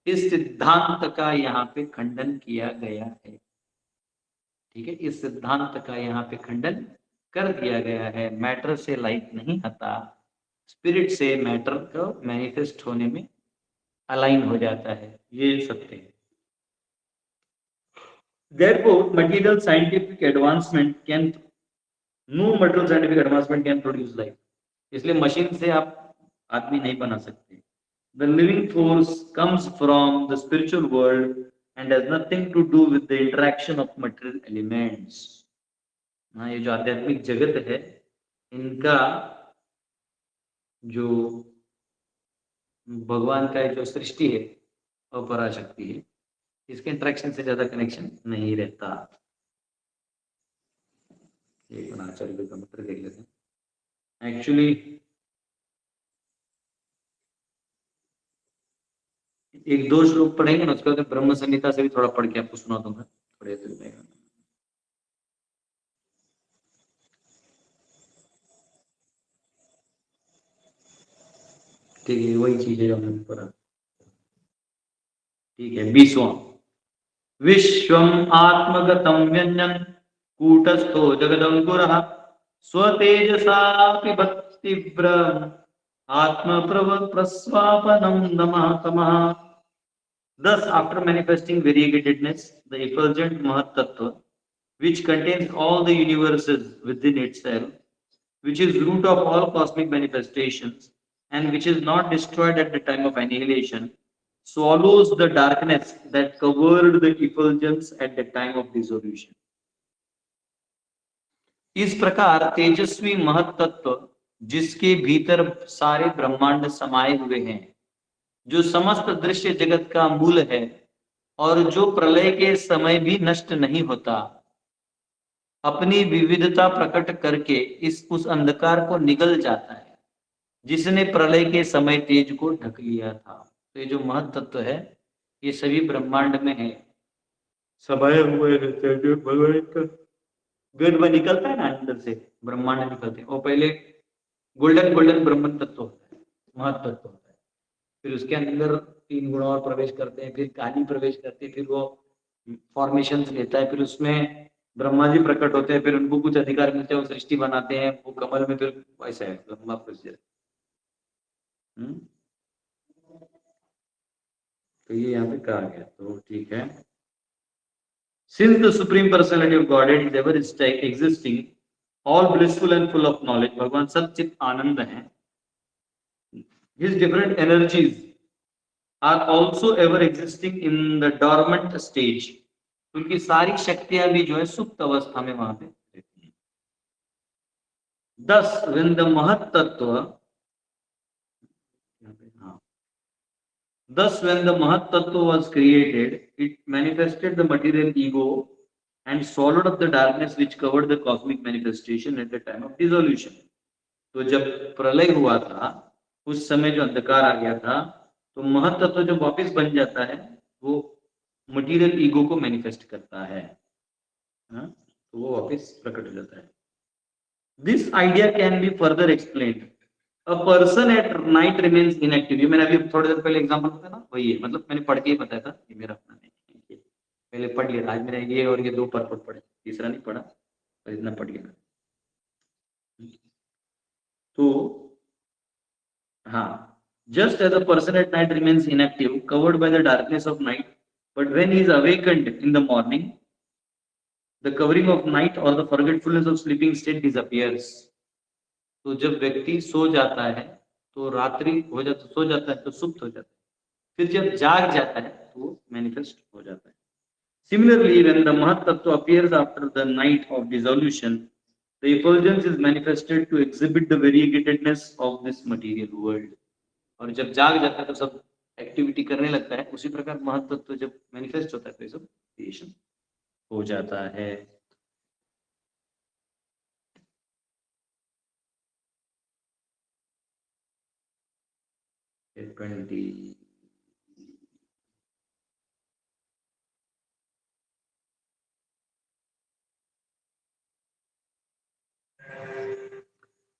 [SPEAKER 3] इस सिद्धांत का यहाँ पे खंडन किया गया है, ठीक है। इस सिद्धांत का यहाँ पे खंडन कर दिया गया है। मैटर से लाइफ नहीं आता, स्पिरिट से मैटर को मैनिफेस्ट होने में अलाइन हो जाता है, ये सत्य है। Therefore, material scientific advancement can produce life. इसलिए मशीन से आप आदमी नहीं बना सकते। The living force comes from the spiritual world and has nothing to do with the interaction of material elements. हाँ, ये जो आध्यात्मिक जगत है, इनका जो भगवान का जो सृष्टि है और पराशक्ति है, इसके इंटरेक्शन से ज्यादा कनेक्शन नहीं रहता। एक आचार्य का मंत्र देख लेते हैं। एक्चुअली एक दो श्लोक पढ़ेंगे ना, उसके बाद ब्रह्म संहिता से भी थोड़ा पढ़ के आपको सुना दूंगा थोड़े देर में। ठीक है, वही चीज है जो हमने पढ़ा। ठीक है, 20वां। विश्वम आत्मगतम व्यंजन कूटस्थो जगदंकुरः स्वतेजसा पिबत्ति ब्रह्म आत्मप्रव प्रस्वापनम नमः तमः। Thus, after manifesting variegatedness, the effulgent Mahat Tattva, which contains all the universes within itself, which is root of all cosmic manifestations, and which is not destroyed at the time of annihilation, swallows the darkness that covered the effulgence at the time of dissolution. इस प्रकार तेजस्वी महत तत्व, जिसके भीतर सारे ब्रह्मांड समाये हुए हैं, जो समस्त दृश्य जगत का मूल है और जो प्रलय के समय भी नष्ट नहीं होता, अपनी विविधता प्रकट करके उस अंधकार को निगल जाता है जिसने प्रलय के समय तेज को ढक लिया था। तो ये जो महत तत्व है, ये सभी ब्रह्मांड में है, समाये हुए रहते हैं। जो भगवान का गर्भ निकलता है ना अंदर से, ब्रह्मांड निकलते हैं, वो पहले गोल्डन ब्रह्म तत्व होता है, महत तत्व होता है। फिर उसके अंदर 3 गुण और प्रवेश करते हैं, फिर काली प्रवेश करती है, फिर वो फॉर्मेशन लेता है, फिर उसमें ब्रह्मा जी प्रकट होते हैं, फिर उनको कुछ अधिकार मिलते हैं, वो सृष्टि बनाते हैं, वो कमल में, फिर ऐसा है ब्रह्मा प्रोसीजर। तो ये यहाँ पे कहा गया, तो ठीक है। Since the supreme personality of Godhead is ever existing, all blissful and full of knowledge, भगवान सच्चित आनंद है, his different energies are also ever existing in the dormant stage, उनकी सारी शक्तियां भी जो है सुप्त अवस्था में वहां पे रहती हैं। Thus, when the महत तत्व, Thus, when the Mahat Tattva was created, it manifested the material ego and swallowed up the darkness which covered the cosmic manifestation at the time of dissolution. तो जब प्रलय हुआ था, उस समय जो अंधकार आ गया था, तो महत तत्व जो वापस बन जाता है, वो मटीरियल ईगो को मैनिफेस्ट करता है, तो वो वापस प्रकट हो जाता है। This idea can be further explained. A person at night remains inactive. ये मैंने अभी थोड़ी देर पहले एग्जांपल बताया ना, वही है। मतलब मैंने पढ़ के ही बताया था, ये मेरा अपना नहीं, पहले पढ़ लिया। आज मैंने ये और ये 2 परपट पढ़े, तीसरा नहीं पढ़ा, पर इतना पढ़ लिया। तो हाँ, just as a person at night remains inactive, covered by the darkness of night, but when he is awakened in the morning, the covering of night or the forgetfulness of sleeping state disappears. तो जब व्यक्ति सो जाता है तो रात्रि हो जाता, सो जाता है तो सुप्त हो जाता है, फिर जब जाग जाता है तो मैनिफेस्ट हो जाता है। Similarly, when the Mahat Tattva appears after the night of dissolution, the effulgence is manifested to exhibit the variegatedness of this material world. और जब जाग जाता है तो सब एक्टिविटी करने लगता है। उसी प्रकार महत तत्व जब मैनिफेस्ट होता है तो सब क्रिएशन हो जाता है।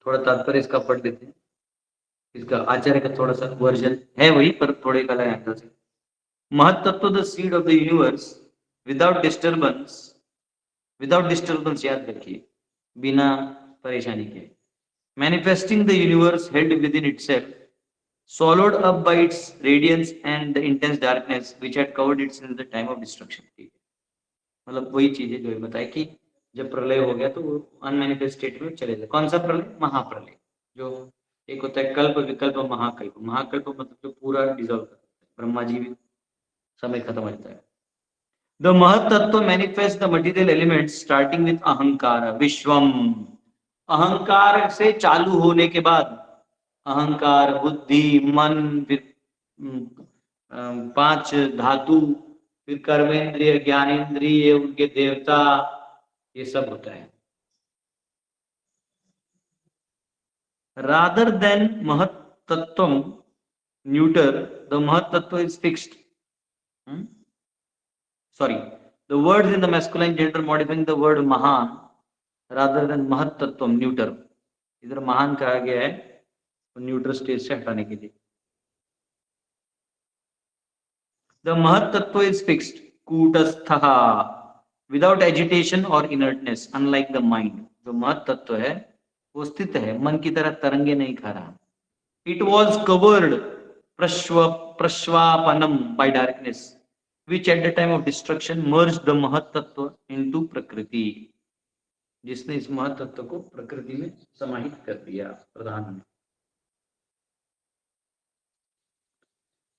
[SPEAKER 3] थोड़ा तात्पर्य इसका पढ़ देते हैं। इसका आचार्य का थोड़ा सा वर्जन है वही, पर थोड़े अलग एंगल से। महत तत्व the seed of the universe without disturbance, याद रखिए, बिना परेशानी के। Manifesting the universe held with in itself, swallowed up by its radiance and the intense darkness which had covered it since the time of destruction. मतलब वही चीज है जो बताया कि जब प्रलय हो गया तो वो अनमैनिफेस्ट स्टेट में चले जाए। कौन सा प्रलय? महाप्रलय। जो एक होता है कल्प, विकल्प, महाकल्प। महाकल्प मतलब जो पूरा डिजॉल्व करता है, ब्रह्मा जी भी समय खत्म हो जाता है। द महत तत्व manifest the material elements starting with अहंकार विश्वम। अहंकार से चालू होने के बाद अहंकार, बुद्धि, मन, फिर 5 धातु, फिर कर्मेंद्रिय, ज्ञानेंद्रिय, उनके देवता, ये सब होता है। Rather than mahattattvam neuter, the mahattattva is fixed. Sorry, the words in the masculine gender modifying the word महान rather than महत्तत्वम neuter. इधर महान कहा गया है तो न्यूट्रल स्टेज से हटाने के लिए। The mahattattva is fixed, कूटस्थः, without agitation or inertness, unlike the mind. जो महत्तत्व है वो स्थित है, मन की तरह तरंगे नहीं खा रहा। It was covered prashwapanam by darkness, which at the time of destruction merged the महत्तत्व into प्रकृति, जिसने इस महत्तत्व को प्रकृति में समाहित कर दिया, प्रधान में।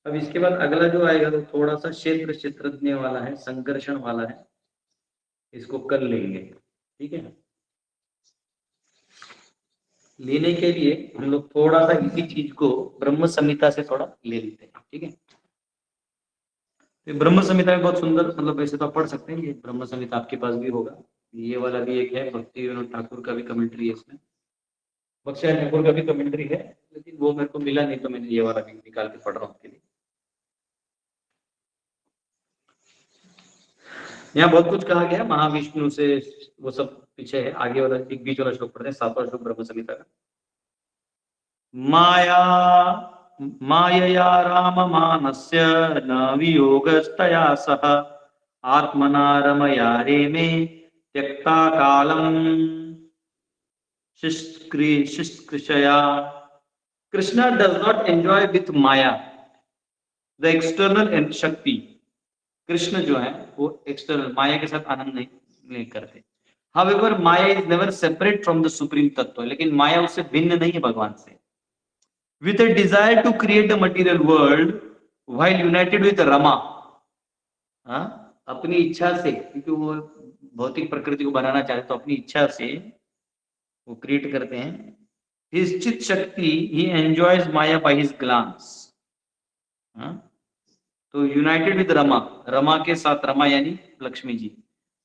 [SPEAKER 3] अब इसके बाद अगला जो आएगा तो थोड़ा सा क्षेत्र क्षेत्रज्ञ वाला है, संकर्षण वाला है, इसको कर लेंगे, ठीक है। लेने के लिए हम लोग थोड़ा सा इसी चीज को ब्रह्म संहिता से थोड़ा ले लेते हैं, ठीक है। तो ब्रह्म संहिता बहुत सुंदर, मतलब वैसे तो आप पढ़ सकते हैं, ये ब्रह्म संहिता आपके पास भी होगा, ये वाला भी एक है, भक्ति विनोद ठाकुर का भी कमेंट्री है इसमें, बख्शा ठाकुर का भी कमेंट्री है, लेकिन वो मेरे को मिला नहीं तो मैंने ये वाला भी निकाल के पढ़ रहा हूँ आपके लिए। यहाँ बहुत कुछ कहा गया महाविष्णु से, वो सब पीछे है, आगे वाला एक बीच वाला श्लोक पढ़ते हैं, 7वां श्लोक ब्रह्म संहिता का। मायया राममानस्य न वियोगस्तया सह आत्मना रमया रेमे त्यक्ता कालम शिष्कृषया। Krishna does not enjoy with Maya, the external शक्ति। कृष्ण जो है वो एक्सटर्नल माया के साथ आनंद नहीं करते। However, Maya is never separate from the supreme तत्व, लेकिन माया उससे भिन्न नहीं है भगवान से। With a desire to create a material world while united with Rama, अपनी इच्छा से, क्योंकि वो भौतिक प्रकृति को बनाना चाहते तो अपनी इच्छा से वो क्रिएट करते हैं। His चित शक्ति, he enjoys Maya by his glance। तो यूनाइटेड विद रमा, रमा के साथ, रमा यानी लक्ष्मी जी,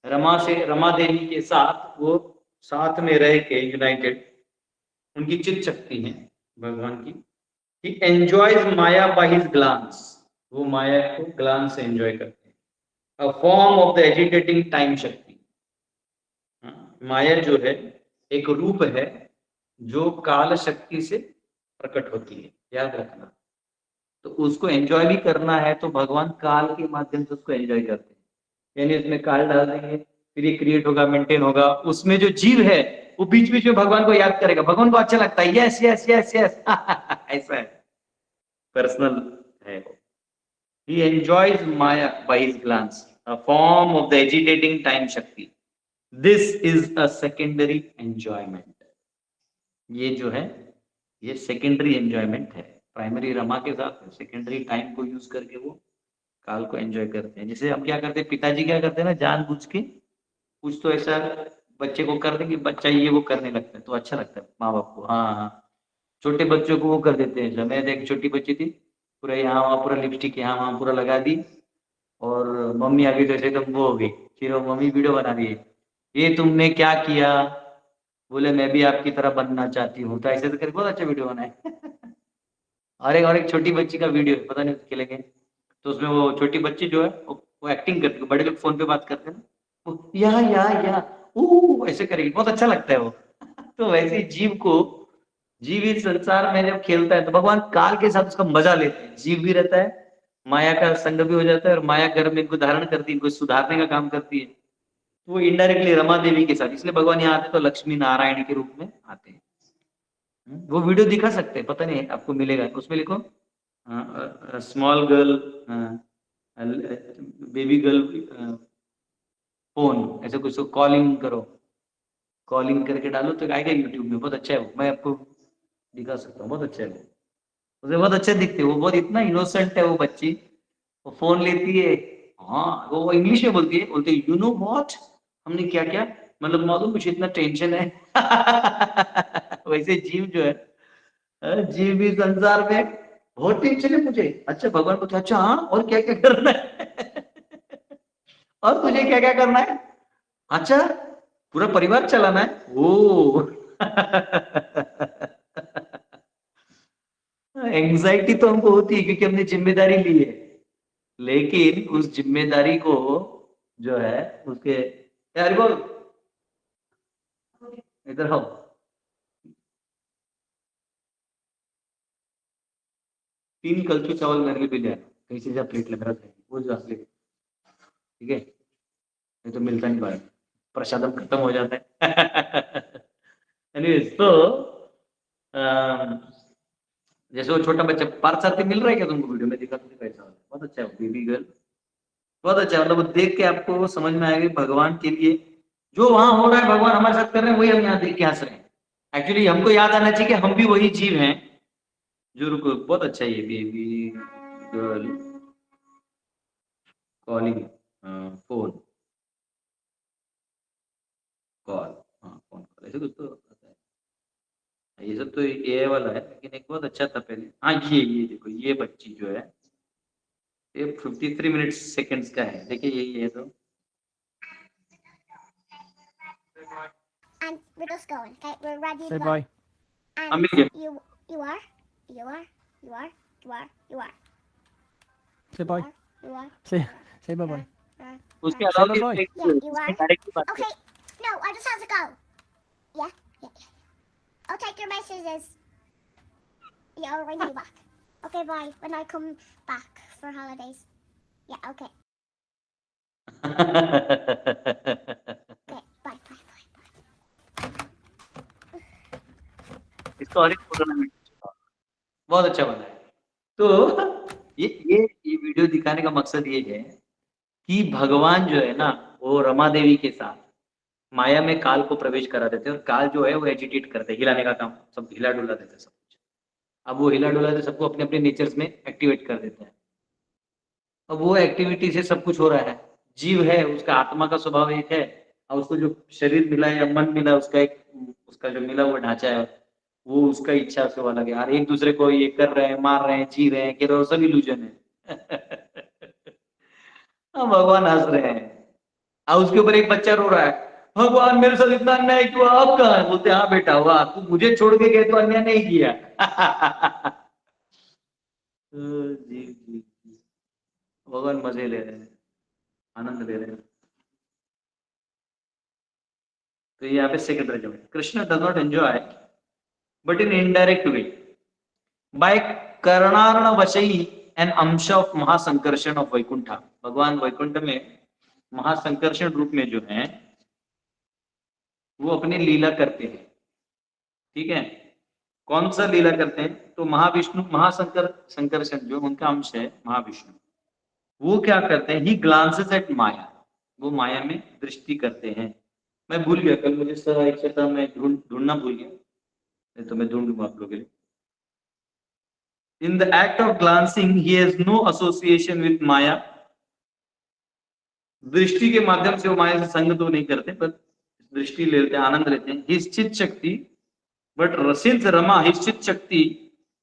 [SPEAKER 3] रमा देवी के साथ वो साथ में रह के यूनाइटेड, उनकी चित शक्ति है भगवान की। He enjoys Maya by his glance, वो माया को ग्लांस से एंजॉय करते हैं। A form of the agitating time शक्ति, माया जो है एक रूप है जो काल शक्ति से प्रकट होती है, याद रखना। तो उसको एंजॉय भी करना है तो भगवान काल के माध्यम से उसको एंजॉय करते हैं, यानी उसमें काल डाल देंगे, फिर ये क्रिएट होगा, मेंटेन होगा, उसमें जो जीव है वो बीच बीच में भगवान को याद करेगा, भगवान को अच्छा लगता है, यस यस यस यस ऐसा है, पर्सनल है वो। He enjoys Maya by his glance, a form of the agitating time शक्ति। This is a secondary enjoyment। ये जो है ये सेकेंडरी एंजॉयमेंट है। प्राइमरी रमा के साथ सेकेंडरी टाइम को यूज करके वो काल को एंजॉय करते हैं। जैसे हम क्या करते हैं, पिताजी क्या करते हैं ना, जानबूझ के कुछ तो ऐसा बच्चे को कर देंगे, बच्चा ये वो करने लगता है तो अच्छा लगता है माँ बाप को। हाँ, छोटे बच्चों को वो कर देते हैं। मैं एक छोटी बच्ची थी, पूरा यहाँ वहाँ पूरा लिपस्टिक यहाँ वहाँ पूरा लगा दी, और मम्मी आ गई तो ऐसे एकदम वो हो गई, फिर वो मम्मी वीडियो बना रही है, ये तुमने क्या किया, बोले मैं भी आपकी तरह बनना चाहती हूँ, तो ऐसे तो करके बहुत अच्छा वीडियो बनाए। और एक छोटी बच्ची का वीडियो पता नहीं खेलेंगे, तो उसमें वो छोटी बच्ची जो है वो एक्टिंग करती है, बड़े लोग फोन पे बात करते हैं ना, वो या ऐसे करेगी, बहुत अच्छा लगता है वो। तो वैसे जीव इस संसार में जब खेलता है तो भगवान काल के साथ उसका मजा लेते हैं। जीव भी रहता है, माया का संग भी हो जाता है, और माया घर में इनको धारण करती है, इनको सुधारने का काम करती है। वो इनडायरेक्टली रमा देवी के साथ, इसलिए भगवान यहाँ आते तो लक्ष्मी नारायण के रूप में आते हैं। वो वीडियो दिखा सकते हैं, पता नहीं आपको मिलेगा, उसमें लिखो small girl baby girl phone, ऐसे कुछ कॉलिंग करो, कॉलिंग करके डालो तो आएगा यूट्यूब में, बहुत अच्छा है वो, मैं आपको दिखा सकता हूँ, बहुत अच्छा है वो, उसे बहुत अच्छे दिखते हैं वो, बहुत इतना इनोसेंट है वो बच्ची। वो फोन लेती है, हाँ वो इंग्लिश में बोलती है यू नो व्हाट, हमने क्या क्या, मतलब मालूम मुझे इतना टेंशन है। वैसे जीव जो है, जीव भी संसार में बहुत टेंशन है मुझे। अच्छा भगवान को अच्छा हाँ और क्या क्या करना है और तुझे क्या क्या करना है? अच्छा पूरा परिवार चलाना है। ओ एंग्जाइटी तो हमको होती है क्योंकि हमने जिम्मेदारी ली है, लेकिन उस जिम्मेदारी को जो है उसके यार बोल इधर आओ, 3 कलछू चावल मेरे लिए भी ले आना, कहीं से जा प्लेट लग रहा था वो जो असली, ठीक है ये तो मिलता नहीं भाई, प्रसादम खत्म हो जाता है एनीवेज तो जैसे वो छोटा बच्चा पार्थ सारथी मिल रहा है क्या तुमको? वीडियो में दिखा तो कैसा बहुत अच्छा है बेबी गर्ल, बहुत अच्छा है। मतलब वो देख के आपको समझ में आएगा भगवान के लिए जो वहां हो रहा है भगवान हमारे साथ कर रहे हैं वही हम यहाँ देख के हंस रहे हैं। एक्चुअली हमको याद आना चाहिए कि हम भी वही जीव हैं जो रुको बहुत अच्छा है ये baby girl calling phone call, हाँ फोन कॉल ऐसे कुछ तो आता है। ये सब तो ए वाला है लेकिन एक बहुत अच्छा था पहले। हाँ ये देखो ये बच्ची जो है ये 53 मिनट सेकंड्स का है, देखिए यही है तो
[SPEAKER 4] And we're just going. Okay, we're ready
[SPEAKER 5] Say
[SPEAKER 4] to go.
[SPEAKER 5] bye.
[SPEAKER 4] And
[SPEAKER 3] I'm here.
[SPEAKER 4] you are.
[SPEAKER 5] Say bye.
[SPEAKER 4] You are.
[SPEAKER 5] Say bye bye.
[SPEAKER 3] उसके
[SPEAKER 5] Say
[SPEAKER 3] अलावा
[SPEAKER 5] bye-bye.
[SPEAKER 4] Yeah, you are.
[SPEAKER 3] Directly बात
[SPEAKER 4] Okay. No, I just have to go. Yeah. I'll take your messages. Yeah, I'll ring you back. Okay, bye. When I come back for holidays. Yeah, okay. Okay, bye.
[SPEAKER 3] इसका और एक बहुत अच्छा बना है। तो ये वीडियो दिखाने का मकसद ये है कि भगवान जो है ना वो रमा देवी के साथ माया में काल को प्रवेश करा देते हैं और काल जो है वो एजिटेट करते हैं, हिलाने का काम सब हिला डुला देते हैं सब कुछ। अब वो हिला डुला देते सबको अपने अपने नेचर्स में एक्टिवेट कर देते हैं। अब वो एक्टिविटी से सब कुछ हो रहा है। जीव है उसका आत्मा का स्वभाव एक है और उसको जो शरीर मिला या मन मिला उसका जो मिला हुआ ढांचा है वो उसका इच्छा से वाला गया यार एक दूसरे को ये कर रहे हैं मार रहे हैं जी रहे हैं कि सब इल्यूजन है भगवान हंस रहे हैं और उसके ऊपर एक बच्चा रो रहा है भगवान मेरे साथ इतना अन्याय क्यों, आप कहाँ है? बोलते हाँ बेटा हुआ तू मुझे छोड़ के गए तो अन्याय नहीं किया जी भगवान मजे ले रहे हैं, आनंद ले रहे हैं। तो यहाँ पे सेकंड रजम Krishna does not enjoy but in indirect way by करणारण वशई an ansh of Mahasankarshan of Vaikuntha. भगवान वैकुंठ में महासंकर्षण रूप में जो है वो अपनी लीला करते हैं, ठीक है। कौन सा लीला करते हैं? तो महाविष्णु संकर्षण जो उनका अंश है महाविष्णु वो क्या करते हैं? ही ग्लांसेस एट माया, वो माया में दृष्टि करते हैं। मैं भूल गया कल मुझे सर एक था मैं ढूंढना भूल गया, नहीं तो मैं ढूंढ लूंगा आप लोगों के लिए। In the act of glancing, he has no association with Maya. दृष्टि के माध्यम से वो माया से संग तो नहीं करते पर दृष्टि लेते हैं, आनंद लेते हैं। His चित शक्ति, but since Rama, his चित शक्ति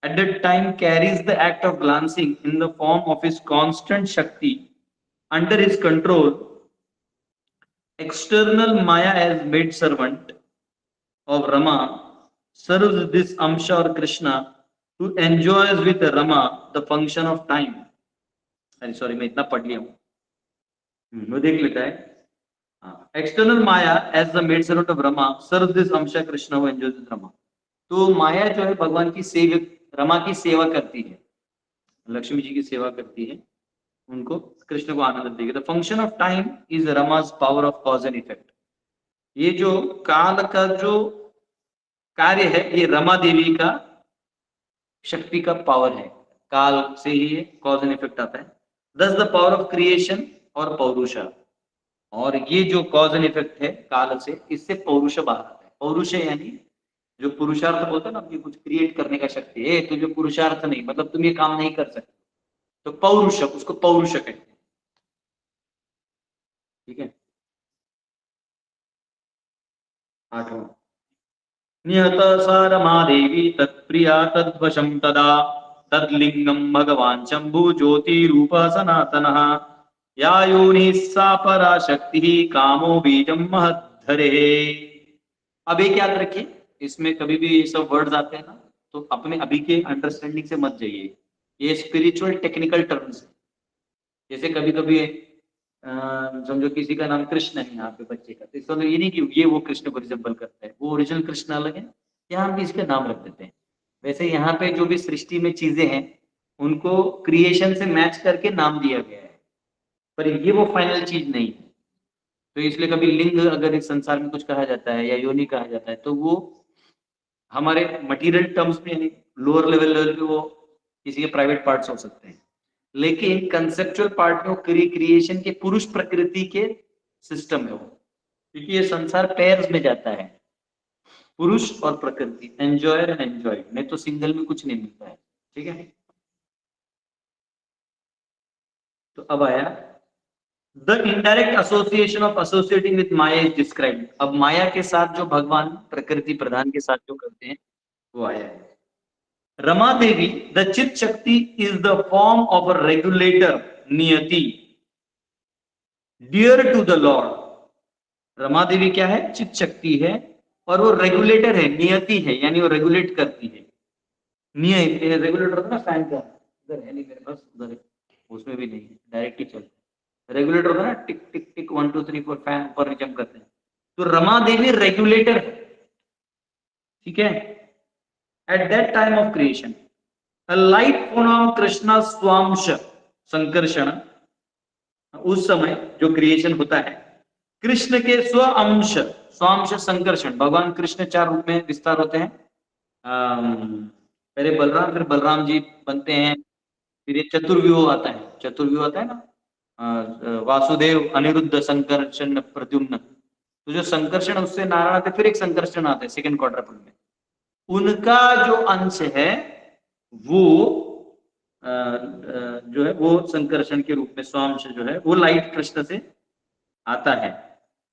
[SPEAKER 3] at that time carries the act of glancing in the form of his constant shakti under his control. External Maya as maid servant of Rama serves this Amsha or Krishna who enjoys with Rama the function of time. अरे sorry मैं इतना पढ़ लिया हूँ, वो देख लेता है। External maya as the maid servant of Rama serve this amsha Krishna who enjoys with Rama. तो माया जो है भगवान की सेवक रमा की सेवा करती है, लक्ष्मी जी की सेवा करती है, उनको कृष्ण को आनंद देगी। The function of time is Rama's power of cause and effect. ये जो काल का जो कार्य है ये रमा देवी का शक्ति का पावर है, काल से ही कॉज एंड इफेक्ट आता है। दस द पावर ऑफ क्रिएशन और पौरुषा, और ये जो कॉज एंड इफेक्ट है काल से इससे पौरुष बाहर आता है। पौरुष यानी जो पुरुषार्थ बोलते हैं ना कि कुछ क्रिएट करने का शक्ति है, तो जो पुरुषार्थ नहीं मतलब तुम ये काम नहीं कर सकते तो पौरुष, उसको पौरुष कहते हैं, ठीक है। 8वां निहत सा रमा देवी तत्प्रिया तद्वशम तदा तद्लिंगम भगवान शंभु ज्योति रूप सनातनः या योनि सा पराशक्ति कामो बीजम महद्धरे। अब एक याद रखिए, इसमें कभी भी ये सब वर्ड्स आते हैं ना तो अपने अभी के अंडरस्टैंडिंग से मत जाइए, ये स्पिरिचुअल टेक्निकल टर्म्स है। जैसे कभी कभी समझो किसी का नाम कृष्ण है यहाँ पे बच्चे का, तो इसका मतलब ये नहीं कि ये वो कृष्ण को रिजेंबल करता है, वो ओरिजिनल कृष्ण अलग है, यहाँ हम किसी का नाम रख देते हैं। वैसे यहाँ पे जो भी सृष्टि में चीजें हैं उनको क्रिएशन से मैच करके नाम दिया गया है, पर ये वो फाइनल चीज नहीं है। तो इसलिए कभी लिंग अगर इस संसार में कुछ कहा जाता है या योनि कहा जाता है तो वो हमारे मटेरियल टर्म्स में, यानी लोअर लेवल पे वो किसी के प्राइवेट पार्ट्स हो सकते हैं, लेकिन कंसेप्चुअल पार्ट में वो क्रिएशन के पुरुष प्रकृति के सिस्टम है वो, क्योंकि ये संसार पेयर्स में जाता है, पुरुष और प्रकृति, एंजॉयर एंड एंजॉयड, नहीं तो सिंगल में कुछ नहीं मिलता है। ठीक है, तो अब आया the indirect association of associating with Maya is described. अब माया के साथ जो भगवान प्रकृति प्रधान के साथ जो करते हैं वो आया है। Rama Devi the chit shakti is the form of a regulator niyati dear to the lord. Rama Devi क्या है? चित शक्ति है और वो रेगुलेटर है, नियति है, यानी वो रेगुलेट करती है। नियति रेगुलेटर होता है ना फैन का, इधर है नहीं मेरे पास, उधर है, उसमें भी नहीं है, डायरेक्ट ही चलता है। रेगुलेटर होता है ना, टिक टिक टिक 1 2 3 4 फैन ऊपर नीचे करते हैं, तो रमा देवी रेगुलेटर है। ठीक है, at that time of creation a light phone Krishna swansh Sankarshan, उस समय जो क्रिएशन होता है कृष्ण के स्व अंश, स्वांश संकर्षण, भगवान कृष्ण 4 रूप में विस्तार होते हैं। पहले बलराम, फिर बलराम जी बनते हैं, फिर ये चतुर्व्यूह आता है, चतुर्व्यूह आता है ना, वासुदेव अनिरुद्ध संकर्षण प्रद्युम्न, तो जो संकर्षण उससे नारायण आते, फिर एक संकर्षण आता है सेकंड क्वाड्रपल में, उनका जो अंश है वो जो है वो संकर्षण के रूप में स्वांश जो है वो लाइट कृष्ण से आता है,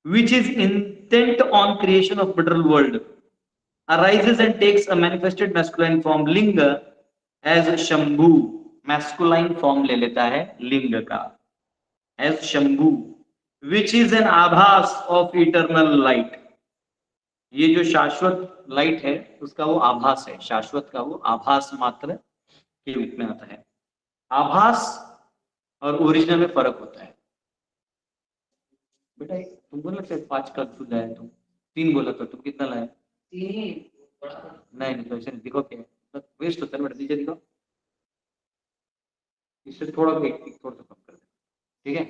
[SPEAKER 3] which is intent on creation of material world, arises and takes a manifested masculine form linga as Shambhu, masculine form ले लेता है लिंग का as Shambhu, which is an आभास of eternal light। ये जो शाश्वत लाइट है उसका वो आभास है, शाश्वत का वो आभास मात्र के रूप में आता है। आभास और ओरिजिनल में फर्क होता है बेटा। तुम बोला 5 का खुद लाया, तुम 3 बोला था, तुम कितना लाया? 3। नहीं तो ऐसे नहीं, दिखो क्या वेस्ट होता है बेटा, नीचे दिखो, इससे थोड़ा थोड़ा कम कर दे। ठीक है,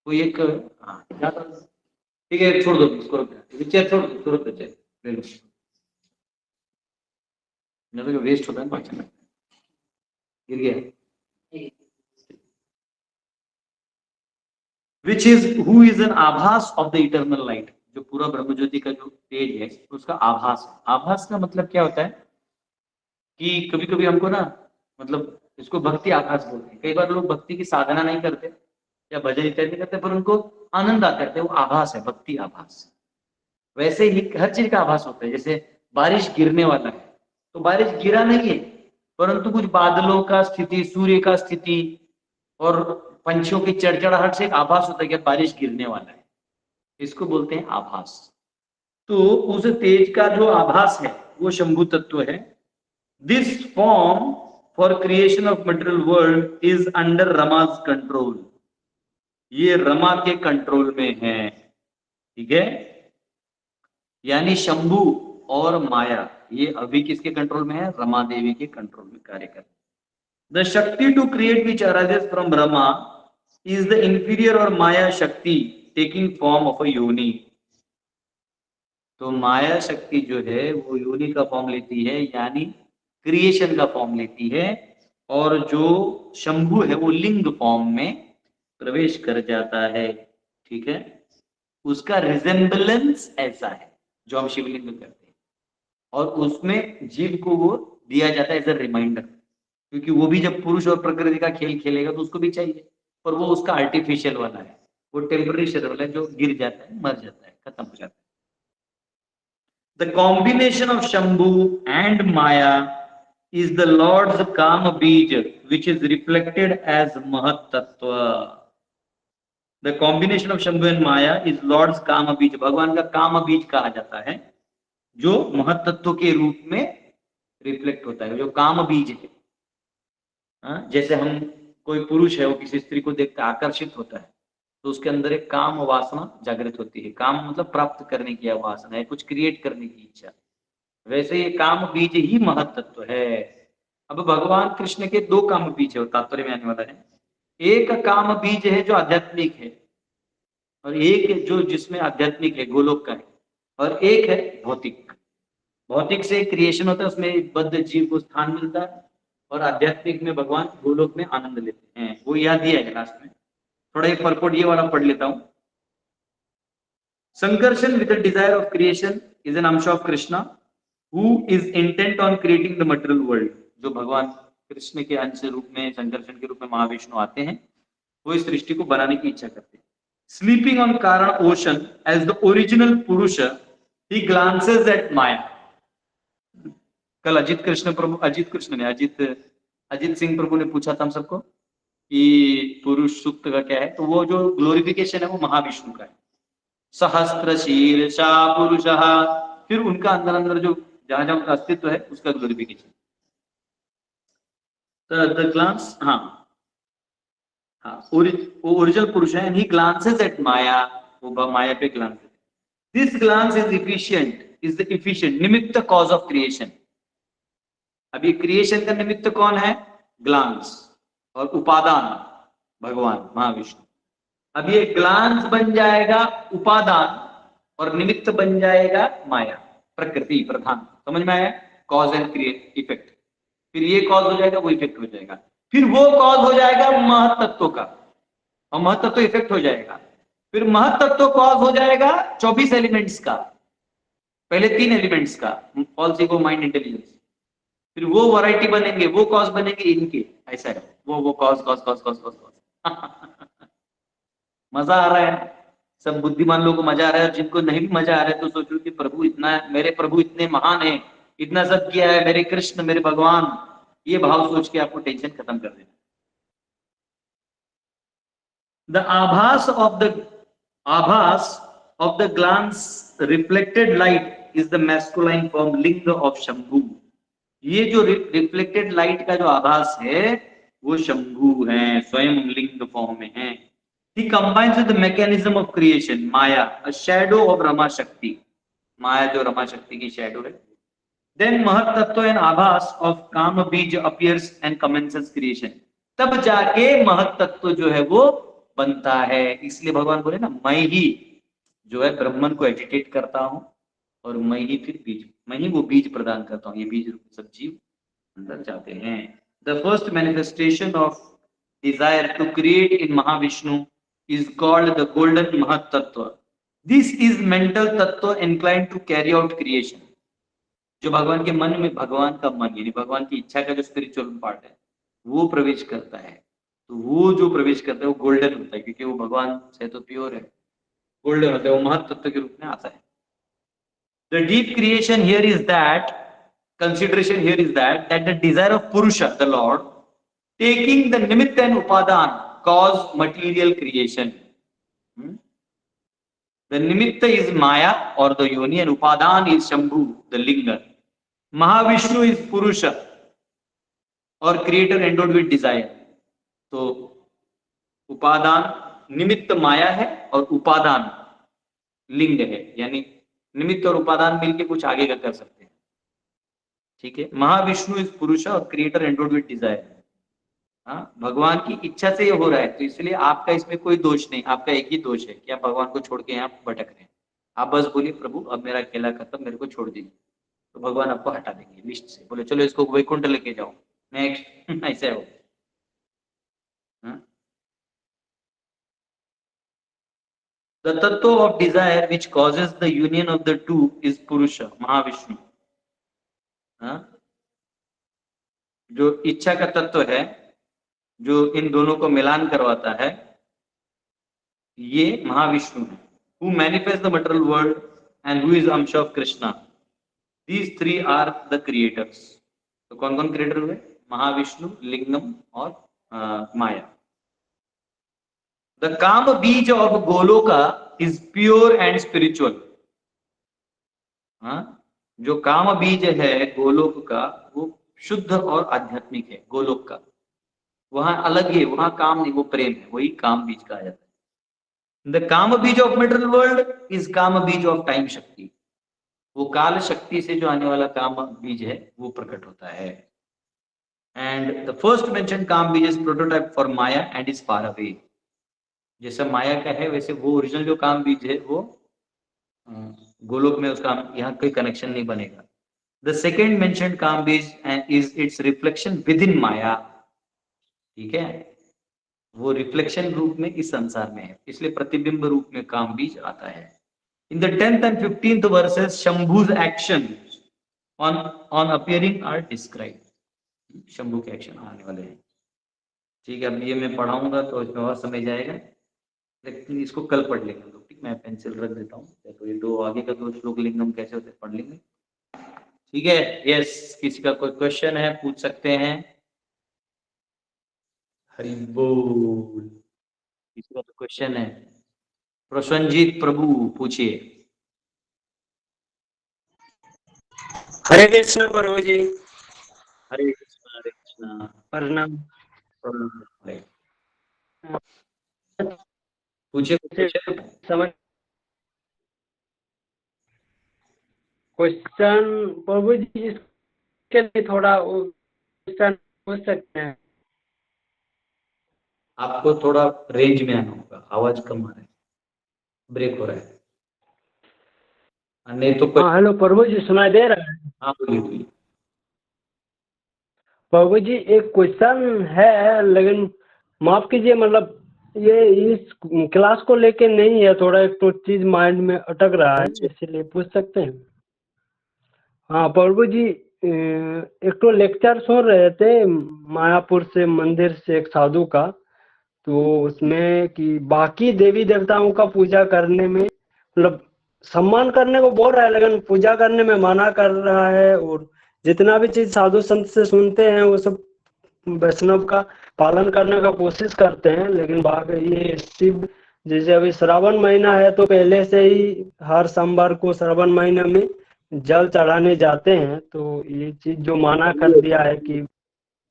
[SPEAKER 3] तो एक हाँ ठीक है, छोड़ दो इसको, चेयर छोड़ दो, तुरंत चेयर ले लो, नहीं तो वेस्ट होता है ना, अच्छा गिर गया। Which is who is an आभास of the eternal light, जो पूरा ब्रह्म ज्योति का जो तेज है उसका आभास है। आभास का मतलब क्या होता है कि कभी कभी हमको ना, मतलब इसको भक्ति आभास बोलते हैं। कई बार लोग भक्ति की साधना नहीं करते या भजन इत्यादि करते, पर उनको आनंद आता है, वो आभास है, भक्ति आभास। वैसे ही हर चीज का आभास होता है। जैसे बारिश गिरने वाला है तो बारिश गिरा नहीं है, परंतु कुछ बादलों का स्थिति, सूर्य का स्थिति और पंछियों की चड़चड़ाहट से एक आभास होता है कि बारिश गिरने वाला है, इसको बोलते हैं आभास। तो उस तेज का जो आभास है वो शंभु तत्व है। This form for creation of material world is under Rama's control, ये रमा के कंट्रोल में है। ठीक है, यानी शंभु और माया ये अभी किसके कंट्रोल में है? रमा देवी के कंट्रोल में कार्य कर। The Shakti to create which arises from Rama is the inferior or Maya Shakti taking form of a yoni। तो माया शक्ति जो है वो योनि का फॉर्म लेती है, यानी क्रिएशन का फॉर्म लेती है, और जो शंभु है वो लिंग फॉर्म में प्रवेश कर जाता है। ठीक है, उसका रिजेम्बलेंस ऐसा है जो हम शिवलिंग में करते हैं, और उसमें जीव को वो दिया जाता है एज अ रिमाइंडर, क्योंकि वो भी जब पुरुष और प्रकृति का खेल खेलेगा तो उसको भी चाहिए, और वो उसका आर्टिफिशियल वाला है, वो टेम्पररी शरीर वाला है जो गिर जाता है, मर जाता है, खत्म हो जाता है। The combination of Shambhu and Maya is the Lord's Kama Bij, which is reflected as Mahat Tattva. The combination of Shambhu and Maya is Lord's Kama Bij. भगवान का कामा बीज कहा जाता है, जो महत तत्व के रूप में रिफ्लेक्ट होता है, जो काम बीज है। जैसे हम, कोई पुरुष है, वो किसी स्त्री को देखकर आकर्षित होता है, तो उसके अंदर एक काम वासना जागृत होती है। काम मतलब प्राप्त करने की वासना है, कुछ क्रिएट करने की इच्छा। वैसे ये काम बीज ही महत तत्व है। अब भगवान कृष्ण के दो काम बीज है, तात्पर्य में आने वाला है। एक काम बीज है जो आध्यात्मिक है, और एक जो जिसमें आध्यात्मिक है, गोलोक का है, और एक है भौतिक। भौतिक से क्रिएशन होता है, उसमें बद्ध जीव को स्थान मिलता है, और आध्यात्मिक में भगवान गोलोक में आनंद लेते हैं। वो याद दिया है लास्ट में। थोड़ा एक परपोर्ट ये वाला पढ़ लेता हूं। Sankarshan with the desire of creation is an ansh of Krishna who is intent on creating the material world. जो भगवान कृष्ण के अंश रूप में, संकर्षण के रूप में महाविष्णु आते हैं, वो इस सृष्टि को बनाने की इच्छा करते हैं। स्लीपिंग ऑन कारण ओशन एज द ओरिजिनल पुरुष, ही ग्लांसेस एट माया। कल अजीत सिंह प्रभु ने पूछा था हम सबको कि पुरुष सूक्त का क्या है, तो वो जो ग्लोरिफिकेशन है वो महाविष्णु का है। सहस्त्र शीर्षा पुरुषः, फिर उनका अंदर अंदर जो जहां जहां उनका अस्तित्व है उसका ग्लोरिफिकेशन। द ग्लांस, ओरिजिनल पुरुष है, ही ग्लांसेस एट माया, वो माया पे glance. This glance is the efficient nimitta cause of creation. अभी क्रिएशन का निमित्त कौन है? ग्लांस, और उपादान भगवान महाविष्णु। अब ये ग्लांस बन जाएगा उपादान, और निमित्त बन जाएगा माया, प्रकृति प्रधान। समझ में आया? Cause and create effect. फिर ये कॉज हो जाएगा, वो इफेक्ट हो जाएगा, फिर वो कॉज हो जाएगा महत तत्व का, और महत तत्व इफेक्ट हो जाएगा, फिर महत तत्व कॉज हो जाएगा 24 एलिमेंट्स का। पहले 3 एलिमेंट्स का, फॉल्स ईगो, माइंड, इंटेलिजेंस, फिर वो वैरायटी बनेंगे, वो कॉज बनेंगे इनके। ऐसा है, वो cause cause cause cause cause cause. मजा आ रहा है? सब बुद्धिमान लोगों को मजा आ रहा है, और जिनको नहीं भी मजा आ रहा है तो सोचो कि प्रभु इतना, मेरे प्रभु इतने महान है, इतना सब किया है, मेरे कृष्ण, मेरे भगवान। ये भाव सोच के आपको टेंशन खत्म कर देना। The abhasa of the glance reflected light is the masculine form linga of Shambhu. ये जो रिफ्लेक्टेड लाइट का जो आभास है वो शंभु है, स्वयं लिंग फॉर्म में है। He combines with the mechanism of creation, Maya, a shadow of Rama Shakti. Maya जो रमा शक्ति की shadow है। Then Mahat Tattva and Abhas of Kama Bij appears and commences creation. तब जाके महत तत्व जो है वो बनता है। इसलिए भगवान बोले ना, मैं ही जो है ब्रह्मन को एजिटेट करता हूँ, और मैं ही फिर बीज, मैं ही वो बीज प्रदान करता हूँ। ये बीज सब जीव अंदर जाते हैं। The first manifestation of desire to create in Mahavishnu is called the golden Mahat Tattva. This is mental tattva inclined to carry out creation. जो भगवान के मन में, भगवान का मन यानी भगवान की इच्छा का जो स्पिरिचुअल पार्ट है वो प्रवेश करता है। तो वो जो प्रवेश करता है वो गोल्डन होता है, क्योंकि वो भगवान से तो प्योर है, गोल्डन होता है, वो महत तत्व के रूप में आता है। The deep creation here is that, consideration here is that the desire of Purusha, the Lord, taking the nimitta and upadan, cause material creation. The nimitta is Maya or the yoni, and upadan is Shambhu, the linga. Mahavishnu is Purusha or creator endowed with desire. तो उपादान निमित्त माया है और उपादान लिंग है, यानी निमित्त और उपादान मिलके कुछ आगे का कर सकते हैं। ठीक है, महाविष्णु इज पुरुष और क्रिएटर एंडोड विद डिजायर। हाँ, भगवान की इच्छा से ये हो रहा है, तो इसलिए आपका इसमें कोई दोष नहीं। आपका एक ही दोष है कि आप भगवान को छोड़ के यहाँ भटक रहे हैं। आप बस बोलिए प्रभु अब मेरा खेला खत्म, मेरे को छोड़ दीजिए, तो भगवान आपको हटा देंगे लिस्ट से। बोले चलो इसको वैकुंठ लेके जाओ नेक्स्ट, ऐसे हो। The tattva of desire which causes the union of the two is Purusha, Mahavishnu. जो इच्छा का तत्व है, जो इन दोनों को मिलान करवाता है, ये महाविष्णु है। Who manifests the material world and who is Amsha of Krishna. These three are the creators. तो कौन कौन क्रिएटर हुए? महाविष्णु, लिंगम और माया। The kaam beej of Goloka is pure and spiritual. हाँ, जो काम बीज है गोलोक का वो शुद्ध और आध्यात्मिक है। गोलोक का वहां अलग ही है, वहां काम नहीं, वो प्रेम है, वही काम बीज कहा जाता है। The kaam beej of material world is काम बीज ऑफ टाइम शक्ति। वो काल शक्ति से जो आने वाला काम बीज है वो प्रकट होता है। एंड द फर्स्ट मेंशन काम beej is prototype for Maya and is far away. जैसा माया का है वैसे वो ओरिजिनल जो काम बीज है वो गोलोक में, उसका यहाँ कोई कनेक्शन नहीं बनेगा। The second mentioned kaam beej is its reflection within Maya. ठीक है, वो रिफ्लेक्शन रूप में इस संसार में है, इसलिए प्रतिबिंब रूप में काम बीज आता है। In the 10th and 15th verses, Shambhu's action on appearing are described। Shambhu के एक्शन आने वाले हैं। ठीक है, अब ये मैं पढ़ाऊंगा तो इसमें और समझ आएगा, लेकिन इसको कल पढ़ लेंगे हम लोग। ठीक, मैं पेंसिल रख देता हूँ, तो ये दो आगे का दो श्लोक लिंगम कैसे होते पढ़ लेंगे। ठीक है, यस, किसी का कोई क्वेश्चन है पूछ सकते हैं। हरि बोल। किसी का तो क्वेश्चन है? प्रसन्नजीत प्रभु पूछिए।
[SPEAKER 5] हरे कृष्ण प्रभु जी।
[SPEAKER 3] हरे कृष्णा
[SPEAKER 5] प्रणाम।
[SPEAKER 3] पूछिए क्वेश्चन।
[SPEAKER 5] समझ क्वेश्चन प्रभु जी, इसके लिए थोड़ा क्वेश्चन पूछ सकते हैं?
[SPEAKER 3] आपको थोड़ा रेंज में आना होगा, आवाज कम आ रहा है, ब्रेक हो रहा है। नहीं तो
[SPEAKER 5] हाँ, हेलो प्रभु जी, सुनाई दे रहा है?
[SPEAKER 3] हाँ बोलिए।
[SPEAKER 5] प्रभु जी, एक क्वेश्चन है, लेकिन माफ कीजिए, मतलब ये इस क्लास को लेके नहीं है, थोड़ा एक तो चीज माइंड में अटक रहा है, इसीलिए पूछ सकते हैं? हाँ प्रभु जी, एक तो लेक्चर सुन रहे थे मायापुर से, मंदिर से एक साधु का, तो उसमें कि बाकी देवी देवताओं का पूजा करने में, मतलब सम्मान करने को बोल रहा है लेकिन पूजा करने में मना कर रहा है, और जितना भी चीज साधु संत से सुनते हैं वो सब वैष्णव का पालन करने का कोशिश करते हैं, लेकिन बाकी ये शिव, जैसे अभी श्रावण महीना है तो पहले से ही हर सोमवार को श्रावण महीने में जल चढ़ाने जाते हैं, तो ये चीज जो माना कर दिया है कि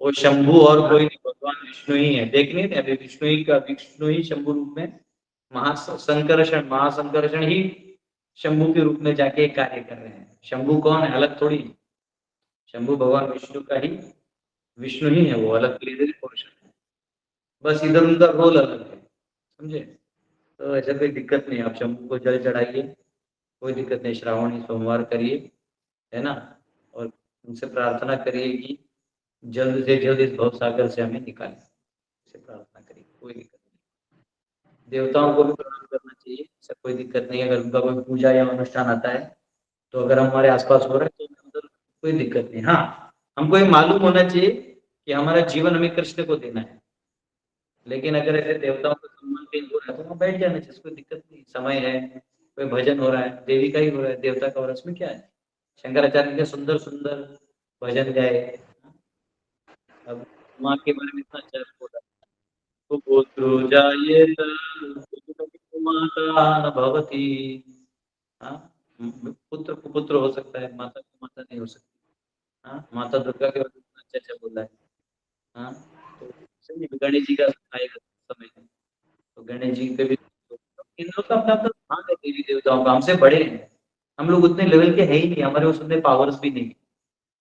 [SPEAKER 3] वो शंभू और कोई नहीं, भगवान विष्णु ही है। देख नहीं थे अभी, विष्णु ही शंभू रूप में महासंकर्षण ही शंभू के रूप में जाके कार्य कर रहे हैं। शंभू कौन है? अलग थोड़ी। शंभू भगवान विष्णु का ही, विष्णु ही है, वो अलग लेकर पोर्शन है, बस इधर उनका रोल अलग है, समझे? तो ऐसा कोई दिक्कत नहीं, आप शंभू को जल चढ़ाइए, कोई दिक्कत नहीं, श्रावणी सोमवार करिए, है ना, और उनसे प्रार्थना करिए कि जल्द से जल्द इस भव सागर से हमें निकालें, से प्रार्थना करिए, कोई दिक्कत नहीं। देवताओं को भी प्रणाम करना चाहिए, ऐसा कोई दिक्कत नहीं। अगर उनका कोई पूजा या अनुष्ठान आता है तो अगर हमारे आसपास हो रहा है तो उधर कोई दिक्कत नहीं। हाँ, हमको ये मालूम होना चाहिए कि हमारा जीवन हमें कृष्ण को देना है, लेकिन अगर ऐसे देवताओं का सम्मान कहीं हो रहा है तो वहाँ बैठ जाना चाहिए, कोई दिक्कत नहीं। समय है, कोई भजन हो रहा है, देवी का ही हो रहा है, देवता का हो रहा है, उसमें क्या है? शंकराचार्य के सुंदर सुंदर भजन गाए। अब माँ के बारे में इतना अच्छा बोला, पुत्रो जायेत माता न भवति। हाँ, पुत्र को पुत्र हो सकता है, माता को माता नहीं हो सकती। हाँ, माता दुर्गा के बारे में इतना अच्छा बोला है। हाँ, तो गणेश जी का आएगा समय है, तो गणेश जी के भी इन लोग का अपना अपना भाग है, देवी देवताओं का हमसे बड़े हैं, हम लोग उतने लेवल के है ही नहीं, हमारे उस उतने पावर्स भी नहीं,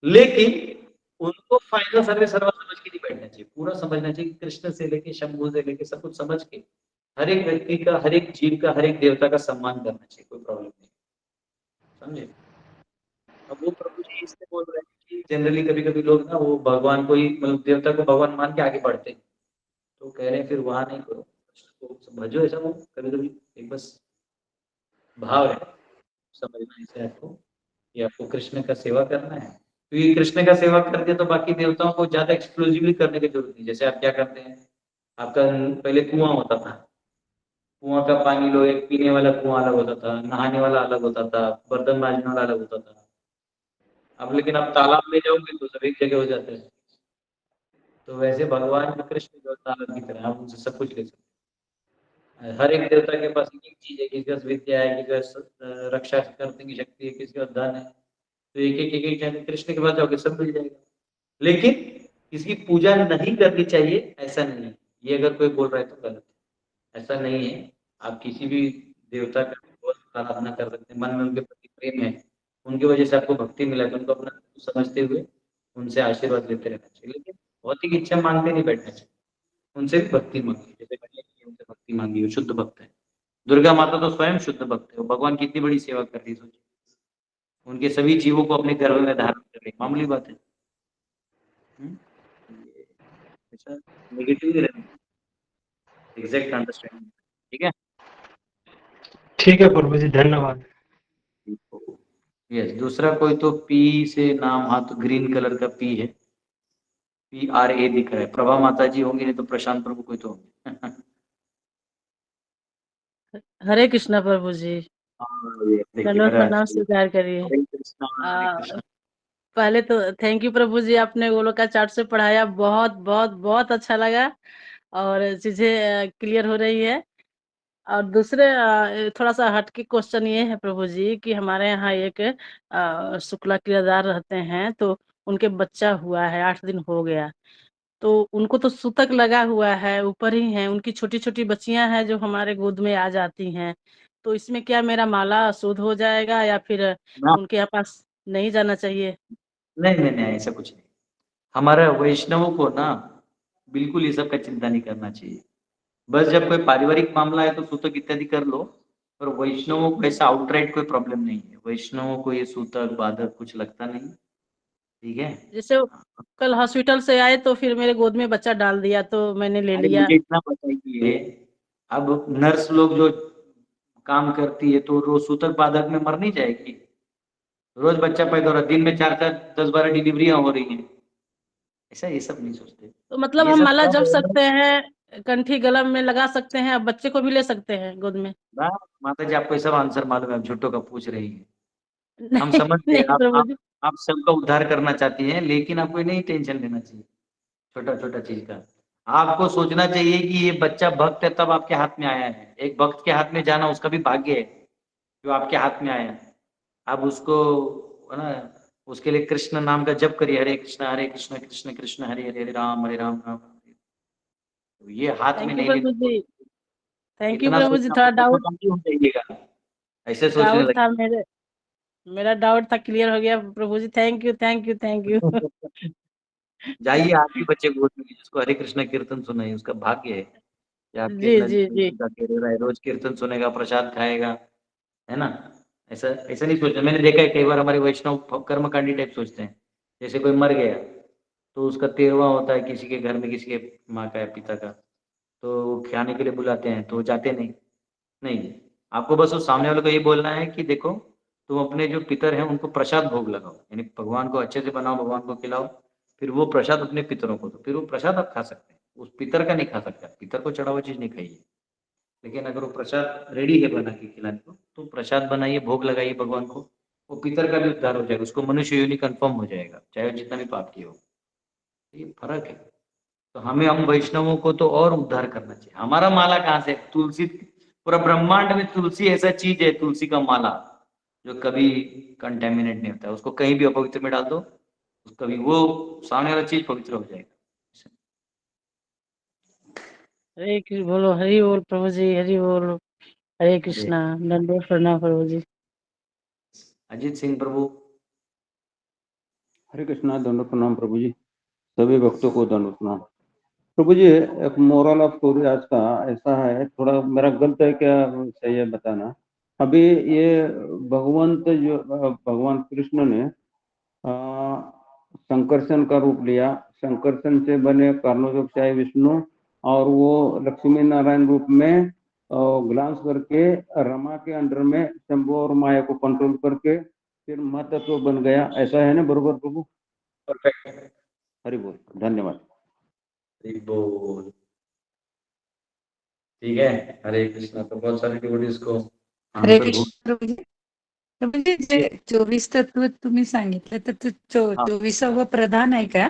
[SPEAKER 3] लेकिन उनको फाइनल सर्वे सर्वा समझ के नहीं बैठना चाहिए, पूरा समझना चाहिए। कृष्ण से लेके शंभू से लेके सब कुछ समझ के हर एक व्यक्ति का, हर एक जीव का, हर एक देवता का सम्मान करना चाहिए, कोई प्रॉब्लम नहीं, समझे? अब वो प्रभु जी इसलिए बोल रहे हैं कि जनरली कभी कभी लोग ना वो भगवान को ही, मतलब देवता को भगवान मान के आगे बढ़ते हैं, तो कह रहे हैं फिर वहां नहीं करो, तो भजो। ऐसा वो कभी कभी एक बस भाव है, समझना इसे आपको कि आपको कृष्ण का सेवा करना है, क्योंकि कृष्ण का सेवा करते तो बाकी देवताओं को ज्यादा एक्सक्लूसिवली करने की जरूरत नहीं। जैसे आप क्या करते हैं, आपका पहले कुआं होता था, कुआं का पानी लो, एक पीने वाला कुआं अलग होता था, नहाने वाला अलग होता था, बर्तन मांजने वाला अलग होता था, अब लेकिन आप तालाब में जाओगे तो सब एक जगह हो जाते हैं। तो वैसे भगवान कृष्ण जो तालाब की तरह आप उनसे सब कुछ ले सकते हैं। हर एक देवता के पास एक एक चीज है, किसी के पास विद्या है, किसी के पास रक्षा करने की शक्ति है, किसी के पास धन है। तो एक जन कृष्ण के पास जाओगे सब मिल जाएगा। लेकिन इसकी पूजा नहीं करनी चाहिए ऐसा नहीं है, ये अगर कोई बोल रहा है तो गलत है, ऐसा नहीं है। आप किसी भी देवता का बहुत आराधना कर सकते हैं, मन में उनके प्रति प्रेम है, उनकी वजह से आपको भक्ति मिला है, तो उनको अपना समझते हुए उनसे आशीर्वाद लेते रहना चाहिए। लेकिन भौतिक इच्छा मांगते नहीं बैठना चाहिए, उनसे भी भक्ति मांगी, जैसे गणेश जी उनसे भक्ति मांगी, वो शुद्ध भक्त है। दुर्गा माता तो स्वयं शुद्ध भक्त है, वो भगवान की इतनी बड़ी सेवा कर रही है, सोचिए उनके सभी जीवों को अपने गर्भ में धारण कर रही, मामूली बात है। ये ऐसा नेगेटिव ही रहना, एग्जैक्ट अंडरस्टैंडिंग। ठीक है,
[SPEAKER 5] ठीक है प्रभु जी, धन्यवाद।
[SPEAKER 3] यस। दूसरा कोई तो पी से नाम, हाँ तो ग्रीन कलर का पी है, PRA दिख रहा है। प्रभा माता जी होंगे, नहीं तो प्रशांत प्रभु कोई तो होंगे।
[SPEAKER 6] हरे कृष्णा प्रभु जी,
[SPEAKER 3] हाँ, ये देखिए
[SPEAKER 6] दंडवत
[SPEAKER 3] मेरा
[SPEAKER 6] प्रणाम स्वीकार करिए।
[SPEAKER 3] हरे कृष्णा हरे
[SPEAKER 6] आ,
[SPEAKER 3] कृष्णा।
[SPEAKER 6] पहले तो थैंक यू प्रभु जी, आपने वो लोग का चार्ट से पढ़ाया, बहुत बहुत बहुत अच्छा लगा और चीजें क्लियर हो रही है। और दूसरे थोड़ा सा हटके क्वेश्चन ये है प्रभु जी कि हमारे यहाँ एक शुक्ला किरादार रहते हैं, तो उनके बच्चा हुआ है, 8 दिन हो गया, तो उनको तो सूतक लगा हुआ है, ऊपर ही है, उनकी छोटी छोटी बच्चियां हैं जो हमारे गोद में आ जाती हैं, तो इसमें क्या मेरा माला शुद्ध हो जाएगा या फिर
[SPEAKER 3] ना,
[SPEAKER 6] उनके यहाँ पास नहीं जाना चाहिए?
[SPEAKER 3] नहीं नहीं नहीं, ऐसा कुछ नहीं। हमारा वैष्णवों को ना बिल्कुल ये सब का चिंता नहीं करना चाहिए। बस जब कोई पारिवारिक मामला है तो सूतक इत्यादि कर लो, पर वैष्णवों को ऐसा आउटराइट कोई प्रॉब्लम नहीं है। वैष्णवों को ये सूतक बाधक कुछ लगता नहीं, ठीक है।
[SPEAKER 6] जैसे कल हॉस्पिटल से आए तो फिर मेरे गोद में बच्चा डाल दिया तो मैंने ले
[SPEAKER 3] अरे
[SPEAKER 6] लिया।
[SPEAKER 3] मुझे इतना बताइए, अब नर्स लोग जो काम करती है तो रोज सूतक बाधक में मर नहीं जाएगी? रोज बच्चा पैदा हो रहा है, दिन में 4-4 10-12 डिलीवरियां हो रही हैं, ऐसा ये सब नहीं सोचते।
[SPEAKER 6] तो मतलब
[SPEAKER 3] ये
[SPEAKER 6] हम
[SPEAKER 3] सब
[SPEAKER 6] माला
[SPEAKER 3] सब
[SPEAKER 6] जप सकते हैं, कंठी गला में लगा सकते हैं, अब बच्चे को भी ले सकते हैं गोद में?
[SPEAKER 3] माता जी आपको ये सब आंसर मालूम है, आप झूठों का पूछ रही है। हम
[SPEAKER 6] नहीं
[SPEAKER 3] समझ गए,
[SPEAKER 6] नहीं प्रभु जी।
[SPEAKER 3] आप सबका उद्धार करना चाहती हैं, लेकिन आपको नहीं टेंशन लेना चाहिए छोटा छोटा चीज का। आपको सोचना चाहिए कि ये बच्चा भक्त है तब आपके हाथ में आया है। एक भक्त के हाथ में जाना उसका भी भाग्य है जो आपके हाथ में आया है। आप उसको, है ना, उसके लिए कृष्ण नाम का जप करिए, हरे कृष्ण कृष्ण कृष्ण हरे हरे, हरे राम राम राम हरे। तो ये हाथ में
[SPEAKER 6] थैंक यू
[SPEAKER 3] नहीं
[SPEAKER 6] प्रभु
[SPEAKER 3] लेना।
[SPEAKER 6] जी, थैंक यू
[SPEAKER 3] इतना
[SPEAKER 6] प्रभु जी।
[SPEAKER 3] सोचना
[SPEAKER 6] थोड़ा
[SPEAKER 3] मतलब
[SPEAKER 6] डाउट
[SPEAKER 3] हो जाइएगा, ऐसे सोचने
[SPEAKER 6] डाउट था
[SPEAKER 3] लगे।
[SPEAKER 6] मेरा डाउट था, क्लियर हो गया Prabhu ji. Thank you thank you thank you.
[SPEAKER 3] जाइए, आप भी बच्चे गोद में लीजिए, जिसको हरे कृष्ण कीर्तन सुनाइए, उसका भाग्य है कि आपके
[SPEAKER 6] जी
[SPEAKER 3] इतना
[SPEAKER 6] जी जी।
[SPEAKER 3] का रहा है, रोज कीर्तन सुनेगा, प्रसाद खाएगा, है ना। ऐसा ऐसा नहीं सोचना। मैंने देखा है कई बार हमारे वैष्णव कर्मकांडी टाइप सोचते हैं। जैसे कोई मर गया तो उसका 13वां होता है किसी के घर में, किसी के माँ का या पिता का, तो वो खाने के लिए बुलाते हैं तो वो जाते नहीं। नहीं, आपको बस उस सामने वाले को ये बोलना है कि देखो तुम अपने जो पितर हैं उनको प्रसाद भोग लगाओ, यानी भगवान को अच्छे से बनाओ, भगवान को खिलाओ, फिर वो प्रसाद अपने पितरों को दो, फिर वो प्रसाद आप खा सकते हैं। उस पितर का नहीं खा सकते, पितर को चढ़ा हुआ चीज नहीं खाइए। लेकिन अगर वो प्रसाद रेडी है बना के खिलाने को, तो प्रसाद बनाइए, भोग लगाइए भगवान को, वो पितर का भी उद्धार हो जाएगा, उसको मनुष्य योनि कंफर्म हो जाएगा, चाहे वो जितना भी पाप किया हो। ये फर्क है। तो हम वैष्णवों को तो और उद्धार करना चाहिए। हमारा माला कहाँ से? तुलसी, पूरा ब्रह्मांड में तुलसी ऐसा चीज है, तुलसी का माला जो कभी कंटेमिनेट नहीं होता है। उसको कहीं भी अपवित्र में डाल दो, कभी वो सामने वाला चीज पवित्र हो जाएगा।
[SPEAKER 6] हरे कृष्ण बोलो, हरि बोल प्रभु जी, हरि बोल। हरे कृष्णा, दंडवत प्रणाम प्रभु जी।
[SPEAKER 3] अजीत सिंह प्रभु।
[SPEAKER 7] हरे कृष्णा, दंडवत प्रणाम प्रभु जी, सभी भक्तों को दंडवत प्रणाम। प्रभु जी, एक मोरल ऑफ स्टोरी आज का ऐसा है, थोड़ा मेरा गलत है क्या सही है बताना। अभी ये भगवान कृष्ण ने संकर्षण का रूप लिया, संकर्षण से बने कर्णोदकशाही विष्णु, और वो लक्ष्मी नारायण रूप में ग्लांस करके रमा के अंडर में शंभु और माया को कंट्रोल करके फिर महतत्व बन गया। ऐसा है ना, बरोबर प्रभु?
[SPEAKER 3] परफेक्ट।
[SPEAKER 7] हरि बोल, धन्यवाद।
[SPEAKER 3] हरि बोल। ठीक है, हरे कृष्णा। तो बहुत सारे डिवोटीज को
[SPEAKER 2] हरे
[SPEAKER 3] आंसर
[SPEAKER 2] कृष्ण प्रभु जी। तर म्हणजे जे 24 तत्व तुम्ही सांगितलं तर ते
[SPEAKER 3] हा.
[SPEAKER 2] 24वा प्रधान आहे का?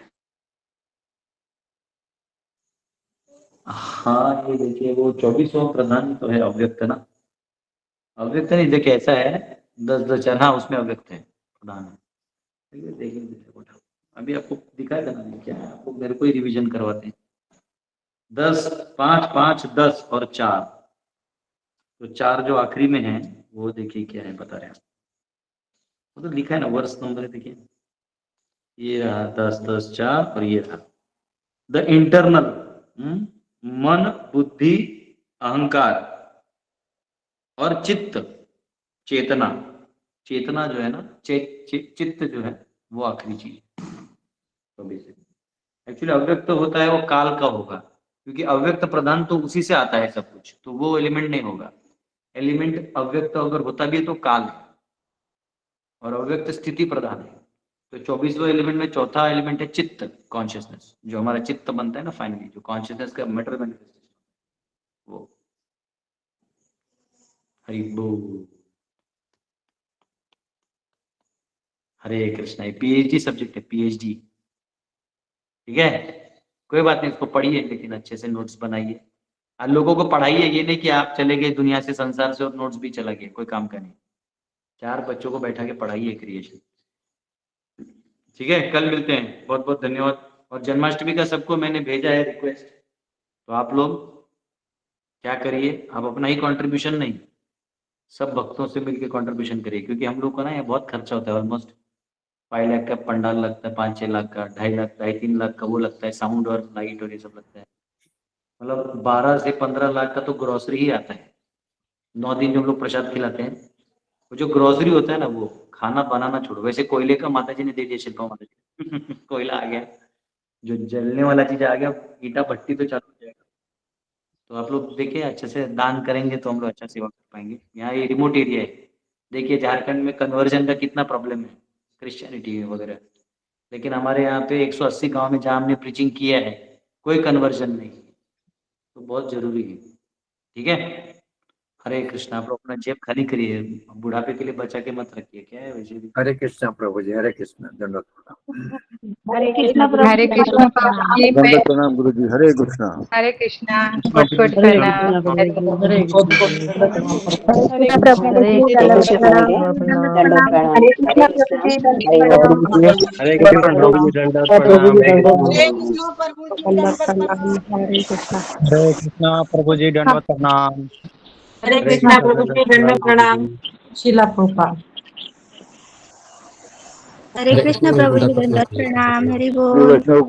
[SPEAKER 3] हाँ, ये देखिए वो 24वां प्रधान तो है अव्यक्त ना, अव्यक्त नहीं, देखिए ऐसा है 10 हाँ उसमें अव्यक्त है प्रधान है। देखिए देखेंगे अभी आपको दिखाया था ना क्या है, आपको मेरे को ही रिवीजन करवाते हैं। 10 5 5 10 और 4, तो 4 जो आखिरी में है वो देखिए क्या है बता रहे हैं, वो तो लिखा है ना वर्ष नंबर है, देखिए ये रहा 10 10 4 और ये रहा द इंटरनल मन बुद्धि अहंकार और चित्त चेतना, चेतना जो है ना चित्त जो है वो आखिरी चीज। तो एक्चुअली अव्यक्त होता है वो काल का होगा, क्योंकि अव्यक्त प्रधान तो उसी से आता है सब कुछ, तो वो एलिमेंट नहीं होगा। एलिमेंट अव्यक्त अगर होता भी है तो काल है, और अव्यक्त स्थिति प्रधान है। तो 24वें एलिमेंट में चौथा एलिमेंट है चित्त, कॉन्शियसनेस, जो हमारा चित्त बनता है ना फाइनली, जो कॉन्शियसनेस का मैटर मैनिफेस्टेशन वो। हरि बोल, हरे कृष्णा। ये पीएचडी सब्जेक्ट है, पीएचडी, ठीक है, कोई बात नहीं, इसको पढ़िए लेकिन अच्छे से नोट्स बनाइए और लोगों को पढ़ाइए। ये नहीं कि आप चले गए दुनिया से, संसार से और नोट्स भी चला गया, कोई काम का नहीं। 4 बच्चों को बैठा के पढ़ाइए क्रिएशन, ठीक है। कल मिलते हैं, बहुत बहुत धन्यवाद। और जन्माष्टमी का सबको मैंने भेजा है रिक्वेस्ट, तो आप लोग क्या करिए, आप अपना ही कंट्रीब्यूशन नहीं, सब भक्तों से मिलकर कंट्रीब्यूशन करिए, क्योंकि हम लोग को ना ये बहुत खर्चा होता है। ऑलमोस्ट 5 लाख का पंडाल लगता है, 5-6 लाख का, 2.5 लाख 2.5-3 लाख का वो लगता है, साउंड और लाइट और ये सब लगता है, मतलब 12 से 15 लाख का तो ग्रोसरी ही आता है। 9 दिन जो हम लोग प्रसाद खिलाते हैं, वो जो ग्रोसरी होता है ना, वो खाना बनाना छोड़ो। वैसे कोयले का माता जी ने दे दिया, शिल्पा माता जी कोयला आ गया, जो जलने वाला चीज आ गया, ईटा भट्टी तो चालू हो जाएगा। तो आप लोग देखिए अच्छे से दान करेंगे तो हम लोग अच्छा सेवा कर पाएंगे। यहाँ ये रिमोट एरिया है, देखिए झारखंड में कन्वर्जन का कितना प्रॉब्लम है, क्रिश्चियनिटी वगैरह, लेकिन हमारे यहाँ पे 180 गांव में जहाँ हमने प्रीचिंग किया है कोई कन्वर्जन नहीं, तो बहुत जरूरी है, ठीक है। हरे कृष्णा। आप लोग अपना जेब खाली करिए, बुढ़ापे के लिए बचा के मत रखिए, क्या है वैसे भी।
[SPEAKER 1] हरे कृष्णा प्रभु जी, हरे कृष्णा, दंडवत प्रणाम।
[SPEAKER 2] हरे कृष्णा प्रभु जी,
[SPEAKER 8] दंडवत प्रणाम गुरु जी, हरे कृष्णा।
[SPEAKER 2] हरे कृष्णा, कोटि कोटि प्रणाम।
[SPEAKER 6] हरे
[SPEAKER 9] कृष्णा प्रभु जी दंडवत प्रणाम।
[SPEAKER 6] हरे कृष्णा प्रभु जी दंडवत प्रणाम। शिला प्रभुपाद।
[SPEAKER 4] हरे कृष्ण प्रभु जी, दंडवत प्रणाम। हरि बोल।
[SPEAKER 8] वैष्णव